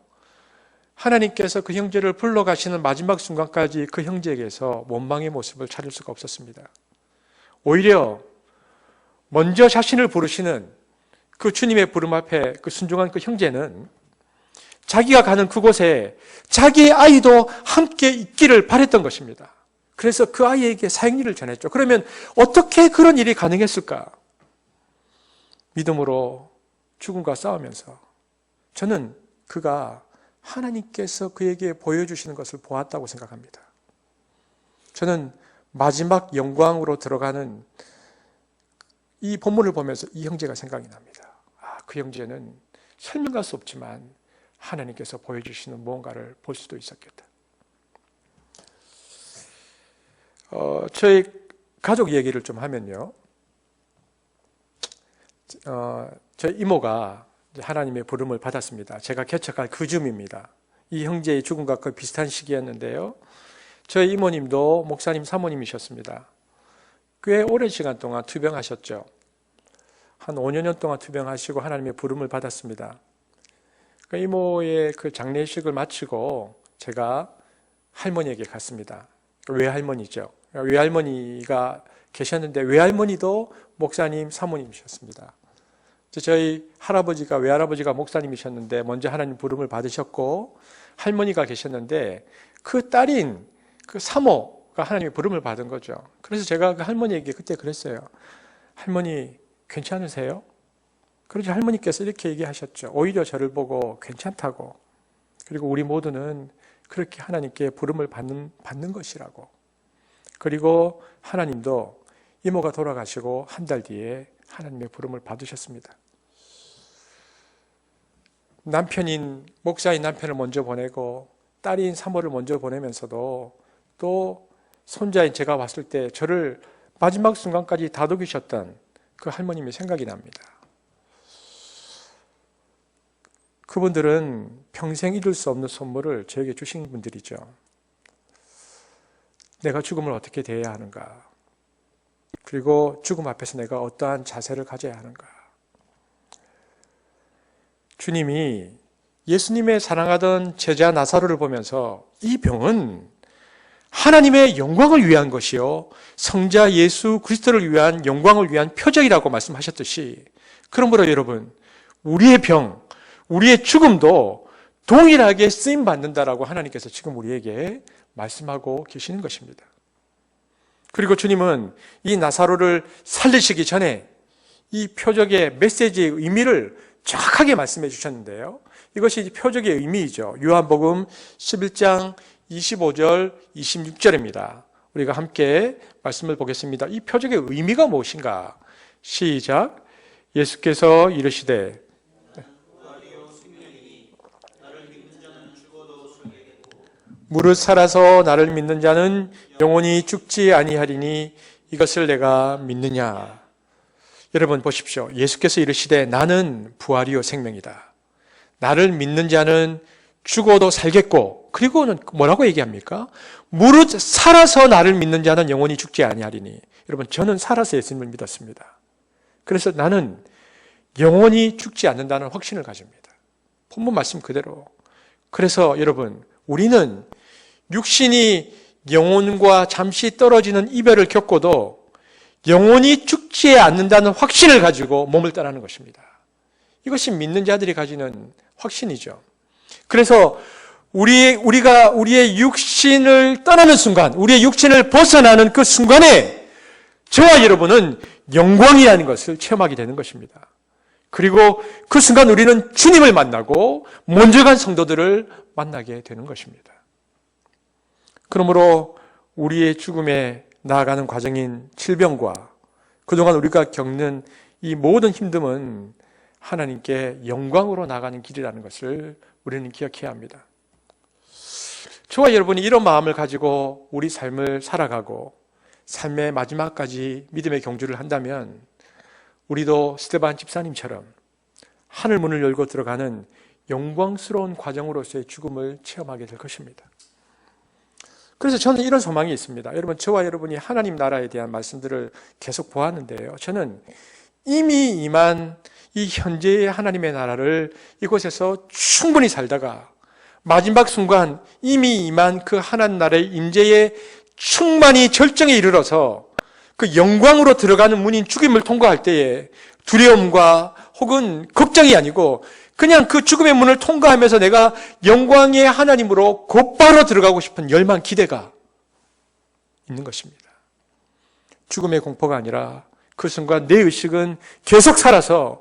하나님께서 그 형제를 불러가시는 마지막 순간까지 그 형제에게서 원망의 모습을 찾을 수가 없었습니다. 오히려 먼저 자신을 부르시는 그 주님의 부름 앞에 그 순종한 그 형제는 자기가 가는 그곳에 자기의 아이도 함께 있기를 바랬던 것입니다. 그래서 그 아이에게 사형리를 전했죠. 그러면 어떻게 그런 일이 가능했을까? 믿음으로 죽음과 싸우면서 저는 그가 하나님께서 그에게 보여주시는 것을 보았다고 생각합니다. 저는 마지막 영광으로 들어가는 이 본문을 보면서 이 형제가 생각이 납니다. 그 형제는 설명할 수 없지만 하나님께서 보여주시는 무언가를 볼 수도 있었겠다. 저희 가족 얘기를 좀 하면요. 저희 이모가 하나님의 부름을 받았습니다. 제가 개척할 그 즈음입니다. 이 형제의 죽음과 거의 비슷한 시기였는데요. 저희 이모님도 목사님, 사모님이셨습니다. 꽤 오랜 시간 동안 투병하셨죠. 한 5년 년 동안 투병하시고 하나님의 부름을 받았습니다. 그 이모의 그 장례식을 마치고 제가 할머니에게 갔습니다. 외할머니죠. 외할머니가 계셨는데 외할머니도 목사님, 사모님이셨습니다. 저희 할아버지가 외할아버지가 목사님이셨는데 먼저 하나님 부름을 받으셨고 할머니가 계셨는데 그 딸인 그 사모가 하나님의 부름을 받은 거죠. 그래서 제가 그 할머니에게 그때 그랬어요. 할머니 괜찮으세요? 그러자 할머니께서 이렇게 얘기하셨죠. 오히려 저를 보고 괜찮다고. 그리고 우리 모두는 그렇게 하나님께 부름을 받는 것이라고. 그리고 하나님도 이모가 돌아가시고 한 달 뒤에 하나님의 부름을 받으셨습니다. 남편인 목사인 남편을 먼저 보내고 딸인 사모를 먼저 보내면서도 또 손자인 제가 왔을 때 저를 마지막 순간까지 다독이셨던 그 할머님이 생각이 납니다. 그분들은 평생 잊을 수 없는 선물을 저에게 주신 분들이죠. 내가 죽음을 어떻게 대해야 하는가? 그리고 죽음 앞에서 내가 어떠한 자세를 가져야 하는가? 주님이 예수님의 사랑하던 제자 나사로를 보면서 이 병은 하나님의 영광을 위한 것이요 성자 예수 그리스도를 위한 영광을 위한 표적이라고 말씀하셨듯이 그러므로 여러분 우리의 병, 우리의 죽음도 동일하게 쓰임받는다라고 하나님께서 지금 우리에게 말씀하고 계시는 것입니다. 그리고 주님은 이 나사로를 살리시기 전에 이 표적의 메시지의 의미를 정확하게 말씀해 주셨는데요. 이것이 표적의 의미이죠. 요한복음 11장 25절, 26절입니다. 우리가 함께 말씀을 보겠습니다. 이 표적의 의미가 무엇인가? 시작. 예수께서 이르시되 무릇 살아서 나를 믿는 자는 영원히 죽지 아니하리니 이것을 내가 믿느냐. 여러분 보십시오. 예수께서 이르시되 나는 부활이요 생명이다. 나를 믿는 자는 죽어도 살겠고 그리고는 뭐라고 얘기합니까? 무릇 살아서 나를 믿는 자는 영원히 죽지 아니하리니. 여러분 저는 살아서 예수님을 믿었습니다. 그래서 나는 영원히 죽지 않는다는 확신을 가집니다. 본문 말씀 그대로. 그래서 여러분 우리는 육신이 영혼과 잠시 떨어지는 이별을 겪고도 영원히 죽지 않는다는 확신을 가지고 몸을 떠나는 것입니다. 이것이 믿는 자들이 가지는 확신이죠. 그래서 우리가 우리의 육신을 떠나는 순간, 우리의 육신을 벗어나는 그 순간에 저와 여러분은 영광이라는 것을 체험하게 되는 것입니다. 그리고 그 순간 우리는 주님을 만나고 먼저 간 성도들을 만나게 되는 것입니다. 그러므로 우리의 죽음에 나아가는 과정인 질병과 그동안 우리가 겪는 이 모든 힘듦은 하나님께 영광으로 나가는 길이라는 것을 우리는 기억해야 합니다. 저와 여러분이 이런 마음을 가지고 우리 삶을 살아가고 삶의 마지막까지 믿음의 경주를 한다면 우리도 스데반 집사님처럼 하늘 문을 열고 들어가는 영광스러운 과정으로서의 죽음을 체험하게 될 것입니다. 그래서 저는 이런 소망이 있습니다. 여러분, 저와 여러분이 하나님 나라에 대한 말씀들을 계속 보았는데요. 저는 이미 임한 이 현재의 하나님의 나라를 이곳에서 충분히 살다가 마지막 순간 이미 임한 그 하나님 나라의 임재에 충만히 절정에 이르러서 그 영광으로 들어가는 문인 죽임을 통과할 때에 두려움과 혹은 걱정이 아니고 그냥 그 죽음의 문을 통과하면서 내가 영광의 하나님으로 곧바로 들어가고 싶은 열망, 기대가 있는 것입니다. 죽음의 공포가 아니라 그 순간 내 의식은 계속 살아서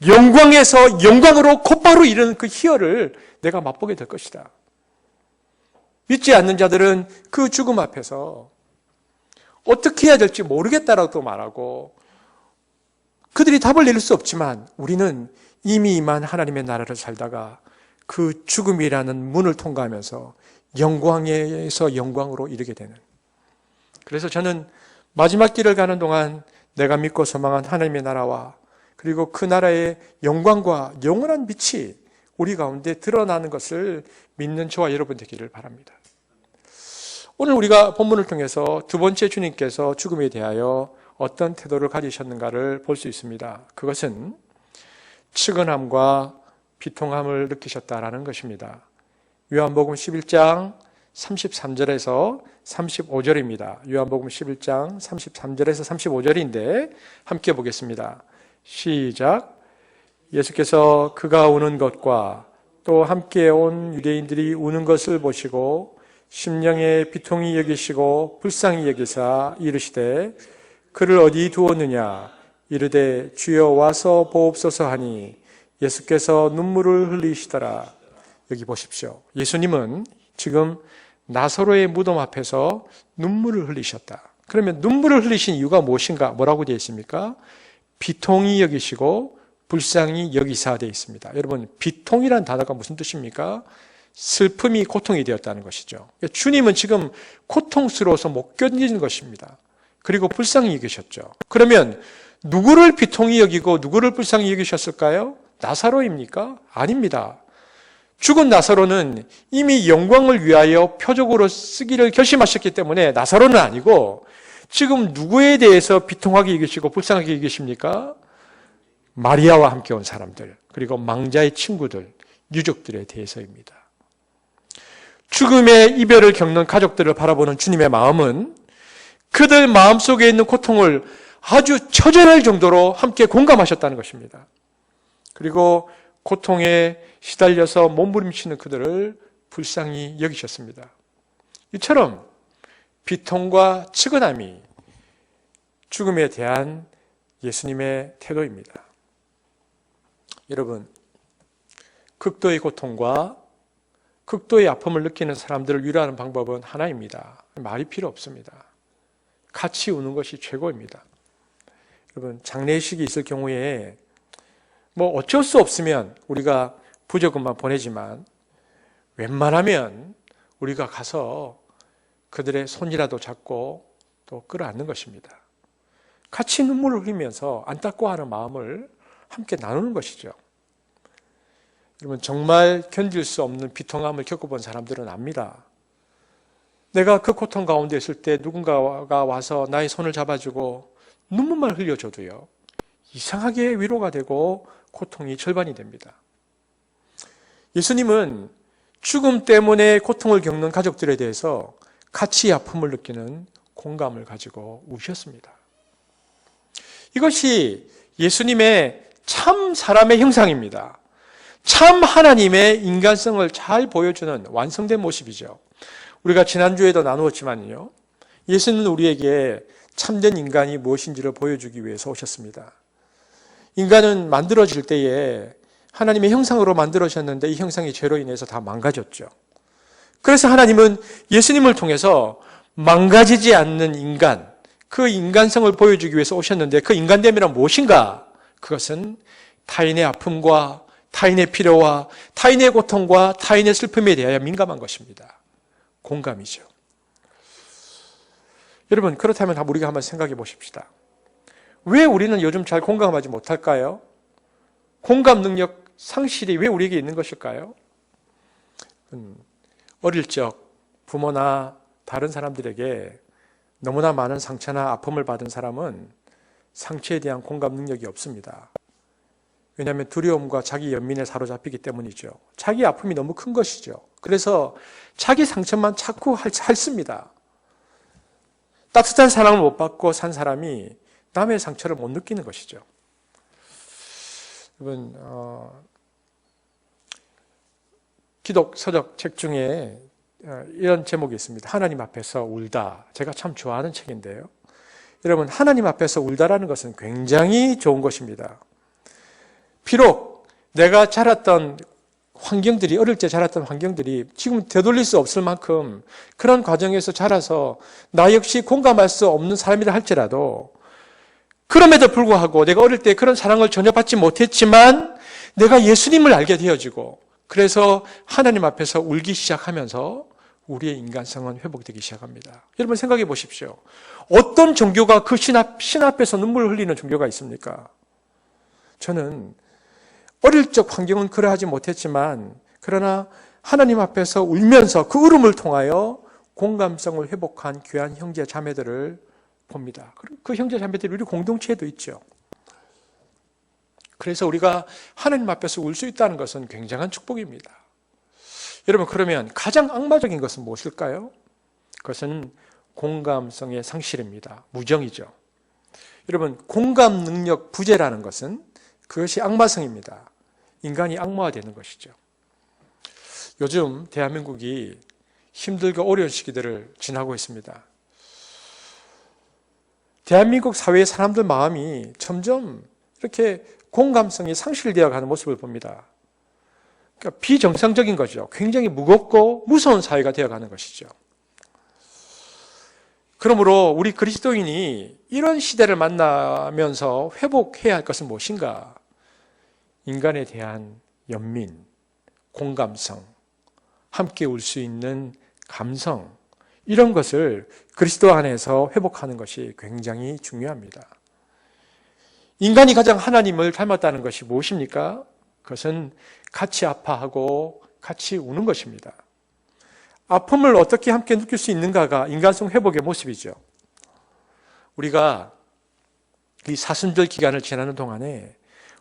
영광에서 영광으로 곧바로 이르는 그 희열을 내가 맛보게 될 것이다. 믿지 않는 자들은 그 죽음 앞에서 어떻게 해야 될지 모르겠다라고 말하고 그들이 답을 내릴 수 없지만 우리는 이미 임한 하나님의 나라를 살다가 그 죽음이라는 문을 통과하면서 영광에서 영광으로 이르게 되는. 그래서 저는 마지막 길을 가는 동안 내가 믿고 소망한 하나님의 나라와 그리고 그 나라의 영광과 영원한 빛이 우리 가운데 드러나는 것을 믿는 저와 여러분 되기를 바랍니다. 오늘 우리가 본문을 통해서 두 번째 주님께서 죽음에 대하여 어떤 태도를 가지셨는가를 볼 수 있습니다. 그것은 측은함과 비통함을 느끼셨다라는 것입니다. 요한복음 11장 33절에서 35절입니다. 요한복음 11장 33절에서 35절인데 함께 보겠습니다. 시작. 예수께서 그가 우는 것과 또 함께 온 유대인들이 우는 것을 보시고 심령에 비통히 여기시고 불쌍히 여기사 이르시되 그를 어디 두었느냐 이르되 주여 와서 보옵소서 하니 예수께서 눈물을 흘리시더라. 여기 보십시오. 예수님은 지금 나사로의 무덤 앞에서 눈물을 흘리셨다. 그러면 눈물을 흘리신 이유가 무엇인가? 뭐라고 되어 있습니까? 비통히 여기시고 불쌍히 여기사 되어 있습니다. 여러분, 비통이라는 단어가 무슨 뜻입니까? 슬픔이 고통이 되었다는 것이죠. 주님은 지금 고통스러워서 못 견디는 것입니다. 그리고 불쌍히 여기셨죠. 그러면 누구를 비통히 여기고 누구를 불쌍히 여기셨을까요? 나사로입니까? 아닙니다. 죽은 나사로는 이미 영광을 위하여 표적으로 쓰기를 결심하셨기 때문에 나사로는 아니고 지금 누구에 대해서 비통하게 여기시고 불쌍하게 여기십니까? 마리아와 함께 온 사람들, 그리고 망자의 친구들, 유족들에 대해서입니다. 죽음의 이별을 겪는 가족들을 바라보는 주님의 마음은 그들 마음속에 있는 고통을 아주 처절할 정도로 함께 공감하셨다는 것입니다. 그리고 고통에 시달려서 몸부림치는 그들을 불쌍히 여기셨습니다. 이처럼 비통과 측은함이 죽음에 대한 예수님의 태도입니다. 여러분, 극도의 고통과 극도의 아픔을 느끼는 사람들을 위로하는 방법은 하나입니다. 말이 필요 없습니다. 같이 우는 것이 최고입니다. 여러분, 장례식이 있을 경우에 어쩔 수 없으면 우리가 부적금만 보내지만 웬만하면 우리가 가서 그들의 손이라도 잡고 또 끌어안는 것입니다. 같이 눈물을 흘리면서 안타까워하는 마음을 함께 나누는 것이죠. 여러분, 정말 견딜 수 없는 비통함을 겪어본 사람들은 압니다. 내가 그 고통 가운데 있을 때 누군가가 와서 나의 손을 잡아주고 눈물만 흘려줘도요, 이상하게 위로가 되고 고통이 절반이 됩니다. 예수님은 죽음 때문에 고통을 겪는 가족들에 대해서 같이 아픔을 느끼는 공감을 가지고 우셨습니다. 이것이 예수님의 참 사람의 형상입니다. 참 하나님의 인간성을 잘 보여주는 완성된 모습이죠. 우리가 지난주에도 나누었지만요, 예수님은 우리에게 참된 인간이 무엇인지를 보여주기 위해서 오셨습니다. 인간은 만들어질 때에 하나님의 형상으로 만들어졌는데 이 형상이 죄로 인해서 다 망가졌죠. 그래서 하나님은 예수님을 통해서 망가지지 않는 인간, 그 인간성을 보여주기 위해서 오셨는데 그 인간됨이란 무엇인가? 그것은 타인의 아픔과 타인의 필요와 타인의 고통과 타인의 슬픔에 대하여 민감한 것입니다. 공감이죠. 여러분, 그렇다면 우리가 한번 생각해 보십시다. 왜 우리는 요즘 잘 공감하지 못할까요? 공감 능력 상실이 왜 우리에게 있는 것일까요? 어릴 적 부모나 다른 사람들에게 너무나 많은 상처나 아픔을 받은 사람은 상처에 대한 공감 능력이 없습니다. 왜냐하면 두려움과 자기 연민에 사로잡히기 때문이죠. 자기 아픔이 너무 큰 것이죠. 그래서 자기 상처만 자꾸 핥습니다. 따뜻한 사랑을 못 받고 산 사람이 남의 상처를 못 느끼는 것이죠. 여러분, 기독 서적 책 중에 이런 제목이 있습니다. 하나님 앞에서 울다. 제가 참 좋아하는 책인데요. 여러분, 하나님 앞에서 울다라는 것은 굉장히 좋은 것입니다. 비록 내가 자랐던 환경들이, 어릴 때 자랐던 환경들이 지금 되돌릴 수 없을 만큼 그런 과정에서 자라서 나 역시 공감할 수 없는 사람이라 할지라도, 그럼에도 불구하고 내가 어릴 때 그런 사랑을 전혀 받지 못했지만 내가 예수님을 알게 되어지고, 그래서 하나님 앞에서 울기 시작하면서 우리의 인간성은 회복되기 시작합니다. 여러분, 생각해 보십시오. 어떤 종교가 그 신 앞에서 눈물을 흘리는 종교가 있습니까? 저는 어릴 적 환경은 그러하지 못했지만, 그러나 하나님 앞에서 울면서 그 울음을 통하여 공감성을 회복한 귀한 형제 자매들을 봅니다. 그 형제 자매들이 우리 공동체에도 있죠. 그래서 우리가 하나님 앞에서 울 수 있다는 것은 굉장한 축복입니다. 여러분, 그러면 가장 악마적인 것은 무엇일까요? 그것은 공감성의 상실입니다. 무정이죠. 여러분, 공감 능력 부재라는 것은 그것이 악마성입니다. 인간이 악마화되는 것이죠. 요즘 대한민국이 힘들고 어려운 시기들을 지나고 있습니다. 대한민국 사회의 사람들 마음이 점점 이렇게 공감성이 상실되어 가는 모습을 봅니다. 그러니까 비정상적인 거죠. 굉장히 무겁고 무서운 사회가 되어 가는 것이죠. 그러므로 우리 그리스도인이 이런 시대를 만나면서 회복해야 할 것은 무엇인가? 인간에 대한 연민, 공감성, 함께 울 수 있는 감성, 이런 것을 그리스도 안에서 회복하는 것이 굉장히 중요합니다. 인간이 가장 하나님을 닮았다는 것이 무엇입니까? 그것은 같이 아파하고 같이 우는 것입니다. 아픔을 어떻게 함께 느낄 수 있는가가 인간성 회복의 모습이죠. 우리가 이 사순절 기간을 지나는 동안에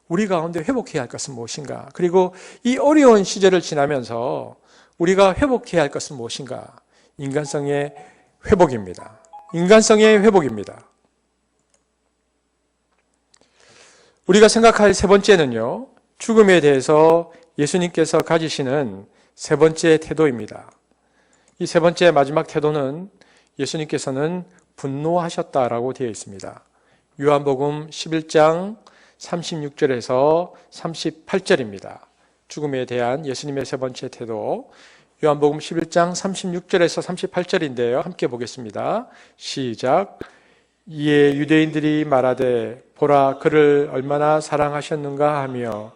우리 가운데 회복해야 할 것은 무엇인가? 그리고 이 어려운 시절을 지나면서 우리가 회복해야 할 것은 무엇인가? 인간성의 회복입니다. 인간성의 회복입니다. 우리가 생각할 세 번째는요, 죽음에 대해서 예수님께서 가지시는 세 번째 태도입니다. 이 세 번째 마지막 태도는 예수님께서는 분노하셨다라고 되어 있습니다. 요한복음 11장 36절에서 38절입니다. 죽음에 대한 예수님의 세 번째 태도, 요한복음 11장 36절에서 38절인데요. 함께 보겠습니다. 시작. 이에 유대인들이 말하되 보라 그를 얼마나 사랑하셨는가 하며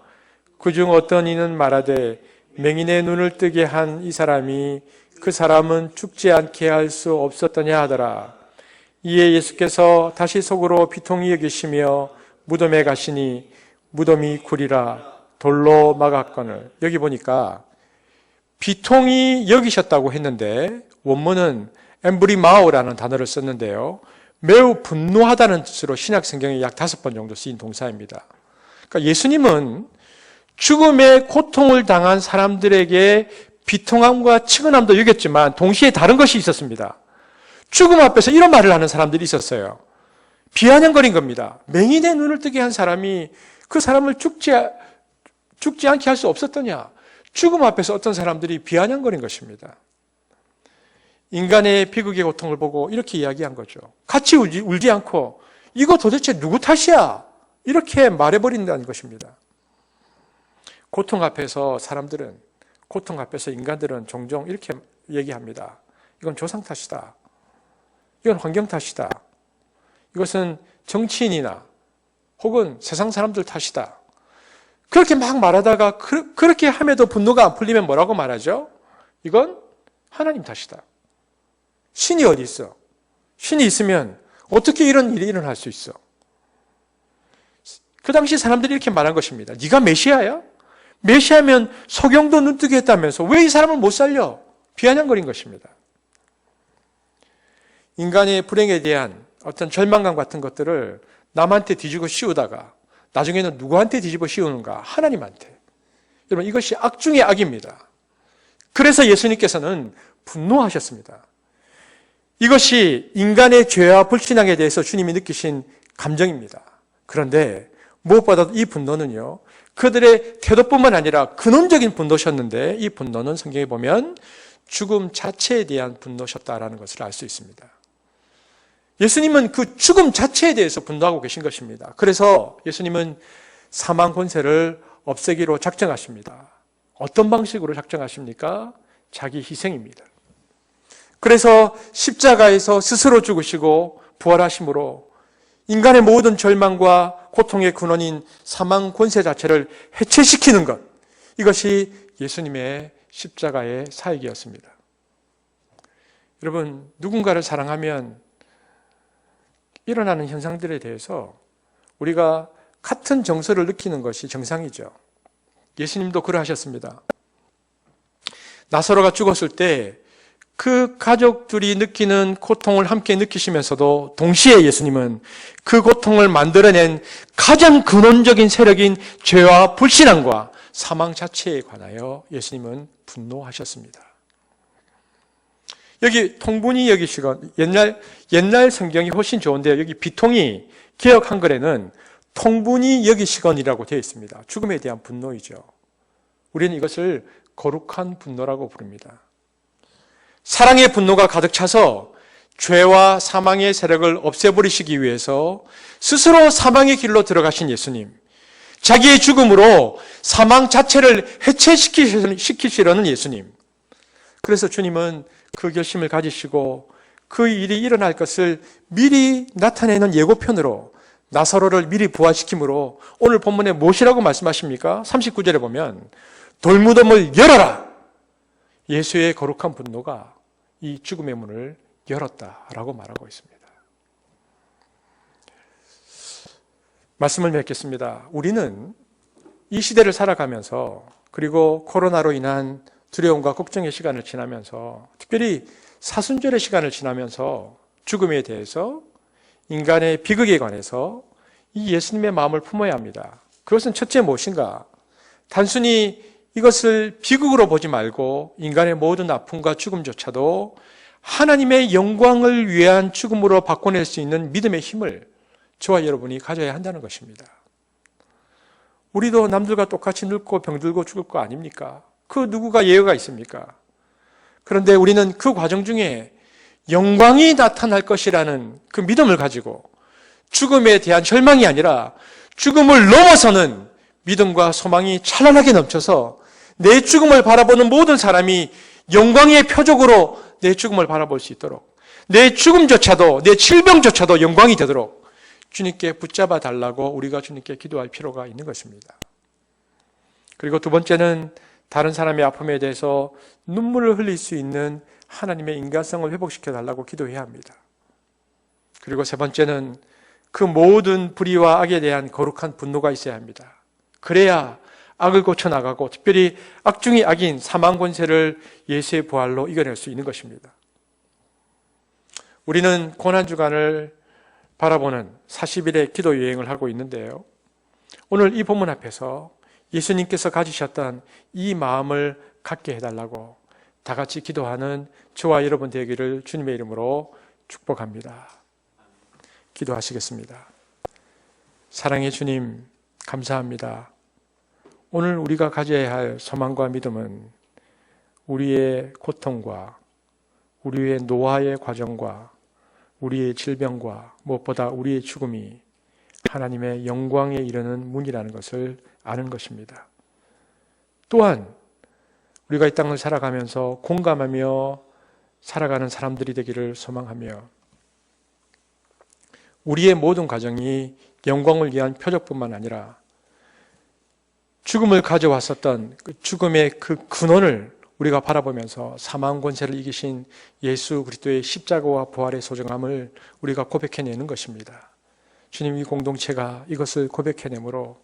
그중 어떤 이는 말하되 맹인의 눈을 뜨게 한 이 사람이 그 사람은 죽지 않게 할 수 없었더냐 하더라. 이에 예수께서 다시 속으로 비통히 여기시며 무덤에 가시니 무덤이 구리라 돌로 막았거늘. 여기 보니까 비통히 여기셨다고 했는데 원문은 엠브리마오라는 단어를 썼는데요. 매우 분노하다는 뜻으로 신약 성경에 약 5번 정도 쓰인 동사입니다. 그러니까 예수님은 죽음의 고통을 당한 사람들에게 비통함과 측은함도 여겼지만 동시에 다른 것이 있었습니다. 죽음 앞에서 이런 말을 하는 사람들이 있었어요. 비아냥거린 겁니다. 맹인의 눈을 뜨게 한 사람이 그 사람을 죽지 않게 할 수 없었더냐. 죽음 앞에서 어떤 사람들이 비아냥거린 것입니다. 인간의 비극의 고통을 보고 이렇게 이야기한 거죠. 같이 울지 않고 이거 도대체 누구 탓이야? 이렇게 말해버린다는 것입니다. 고통 앞에서 사람들은, 고통 앞에서 인간들은 종종 이렇게 얘기합니다. 이건 조상 탓이다. 이건 환경 탓이다. 이것은 정치인이나 혹은 세상 사람들 탓이다. 그렇게 막 말하다가 그렇게 함에도 분노가 안 풀리면 뭐라고 말하죠? 이건 하나님 탓이다. 신이 어디 있어? 신이 있으면 어떻게 이런 일이 일어날 수 있어? 그 당시 사람들이 이렇게 말한 것입니다. 네가 메시아야? 메시아면 소경도 눈뜨게 했다면서 왜 이 사람을 못 살려? 비아냥거린 것입니다. 인간의 불행에 대한 어떤 절망감 같은 것들을 남한테 뒤집어 씌우다가 나중에는 누구한테 뒤집어 씌우는가? 하나님한테. 여러분, 이것이 악 중의 악입니다. 그래서 예수님께서는 분노하셨습니다. 이것이 인간의 죄와 불신앙에 대해서 주님이 느끼신 감정입니다. 그런데 무엇보다도 이 분노는요, 그들의 태도뿐만 아니라 근원적인 분노셨는데 이 분노는 성경에 보면 죽음 자체에 대한 분노셨다라는 것을 알 수 있습니다. 예수님은 그 죽음 자체에 대해서 분노하고 계신 것입니다. 그래서 예수님은 사망 권세를 없애기로 작정하십니다. 어떤 방식으로 작정하십니까? 자기 희생입니다. 그래서 십자가에서 스스로 죽으시고 부활하심으로 인간의 모든 절망과 고통의 근원인 사망 권세 자체를 해체시키는 것, 이것이 예수님의 십자가의 사역이었습니다. 여러분, 누군가를 사랑하면 일어나는 현상들에 대해서 우리가 같은 정서를 느끼는 것이 정상이죠. 예수님도 그러하셨습니다. 나사로가 죽었을 때 그 가족들이 느끼는 고통을 함께 느끼시면서도 동시에 예수님은 그 고통을 만들어낸 가장 근원적인 세력인 죄와 불신앙과 사망 자체에 관하여 예수님은 분노하셨습니다. 여기 통분이 여기시건, 옛날 성경이 훨씬 좋은데요. 여기 비통이 개역 한글에는 통분이 여기시건이라고 되어 있습니다. 죽음에 대한 분노이죠. 우리는 이것을 거룩한 분노라고 부릅니다. 사랑의 분노가 가득 차서 죄와 사망의 세력을 없애버리시기 위해서 스스로 사망의 길로 들어가신 예수님, 자기의 죽음으로 사망 자체를 해체시키시려는 예수님. 그래서 주님은 그 결심을 가지시고 그 일이 일어날 것을 미리 나타내는 예고편으로 나사로를 미리 부활시킴으로 오늘 본문에 무엇이라고 말씀하십니까? 39절에 보면 돌무덤을 열어라! 예수의 거룩한 분노가 이 죽음의 문을 열었다라고 말하고 있습니다. 말씀을 맺겠습니다. 우리는 이 시대를 살아가면서 그리고 코로나로 인한 두려움과 걱정의 시간을 지나면서 특별히 사순절의 시간을 지나면서 죽음에 대해서 인간의 비극에 관해서 이 예수님의 마음을 품어야 합니다. 그것은 첫째 무엇인가? 단순히 이것을 비극으로 보지 말고 인간의 모든 아픔과 죽음조차도 하나님의 영광을 위한 죽음으로 바꿔낼 수 있는 믿음의 힘을 저와 여러분이 가져야 한다는 것입니다. 우리도 남들과 똑같이 늙고 병들고 죽을 거 아닙니까? 그 누구가 예외가 있습니까? 그런데 우리는 그 과정 중에 영광이 나타날 것이라는 그 믿음을 가지고 죽음에 대한 절망이 아니라 죽음을 넘어서는 믿음과 소망이 찬란하게 넘쳐서 내 죽음을 바라보는 모든 사람이 영광의 표적으로 내 죽음을 바라볼 수 있도록, 내 죽음조차도, 내 질병조차도 영광이 되도록 주님께 붙잡아 달라고 우리가 주님께 기도할 필요가 있는 것입니다. 그리고 두 번째는 다른 사람의 아픔에 대해서 눈물을 흘릴 수 있는 하나님의 인간성을 회복시켜 달라고 기도해야 합니다. 그리고 세 번째는 그 모든 불의와 악에 대한 거룩한 분노가 있어야 합니다. 그래야 악을 고쳐나가고 특별히 악 중의 악인 사망 권세를 예수의 부활로 이겨낼 수 있는 것입니다. 우리는 고난주간을 바라보는 40일의 기도 여행을 하고 있는데요. 오늘 이 본문 앞에서 예수님께서 가지셨던 이 마음을 갖게 해달라고 다 같이 기도하는 저와 여러분 되기를 주님의 이름으로 축복합니다. 기도하시겠습니다. 사랑의 주님, 감사합니다. 오늘 우리가 가져야 할 소망과 믿음은 우리의 고통과 우리의 노화의 과정과 우리의 질병과 무엇보다 우리의 죽음이 하나님의 영광에 이르는 문이라는 것을 아는 것입니다. 또한 우리가 이 땅을 살아가면서 공감하며 살아가는 사람들이 되기를 소망하며 우리의 모든 과정이 영광을 위한 표적뿐만 아니라 죽음을 가져왔었던 그 죽음의 그 근원을 우리가 바라보면서 사망 권세를 이기신 예수 그리스도의 십자가와 부활의 소중함을 우리가 고백해내는 것입니다. 주님, 이 공동체가 이것을 고백해내므로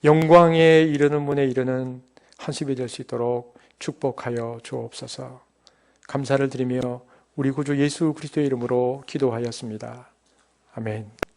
영광에 이르는 문에 이르는 한습이 될 수 있도록 축복하여 주옵소서. 감사를 드리며 우리 구주 예수 그리스도의 이름으로 기도하였습니다. 아멘.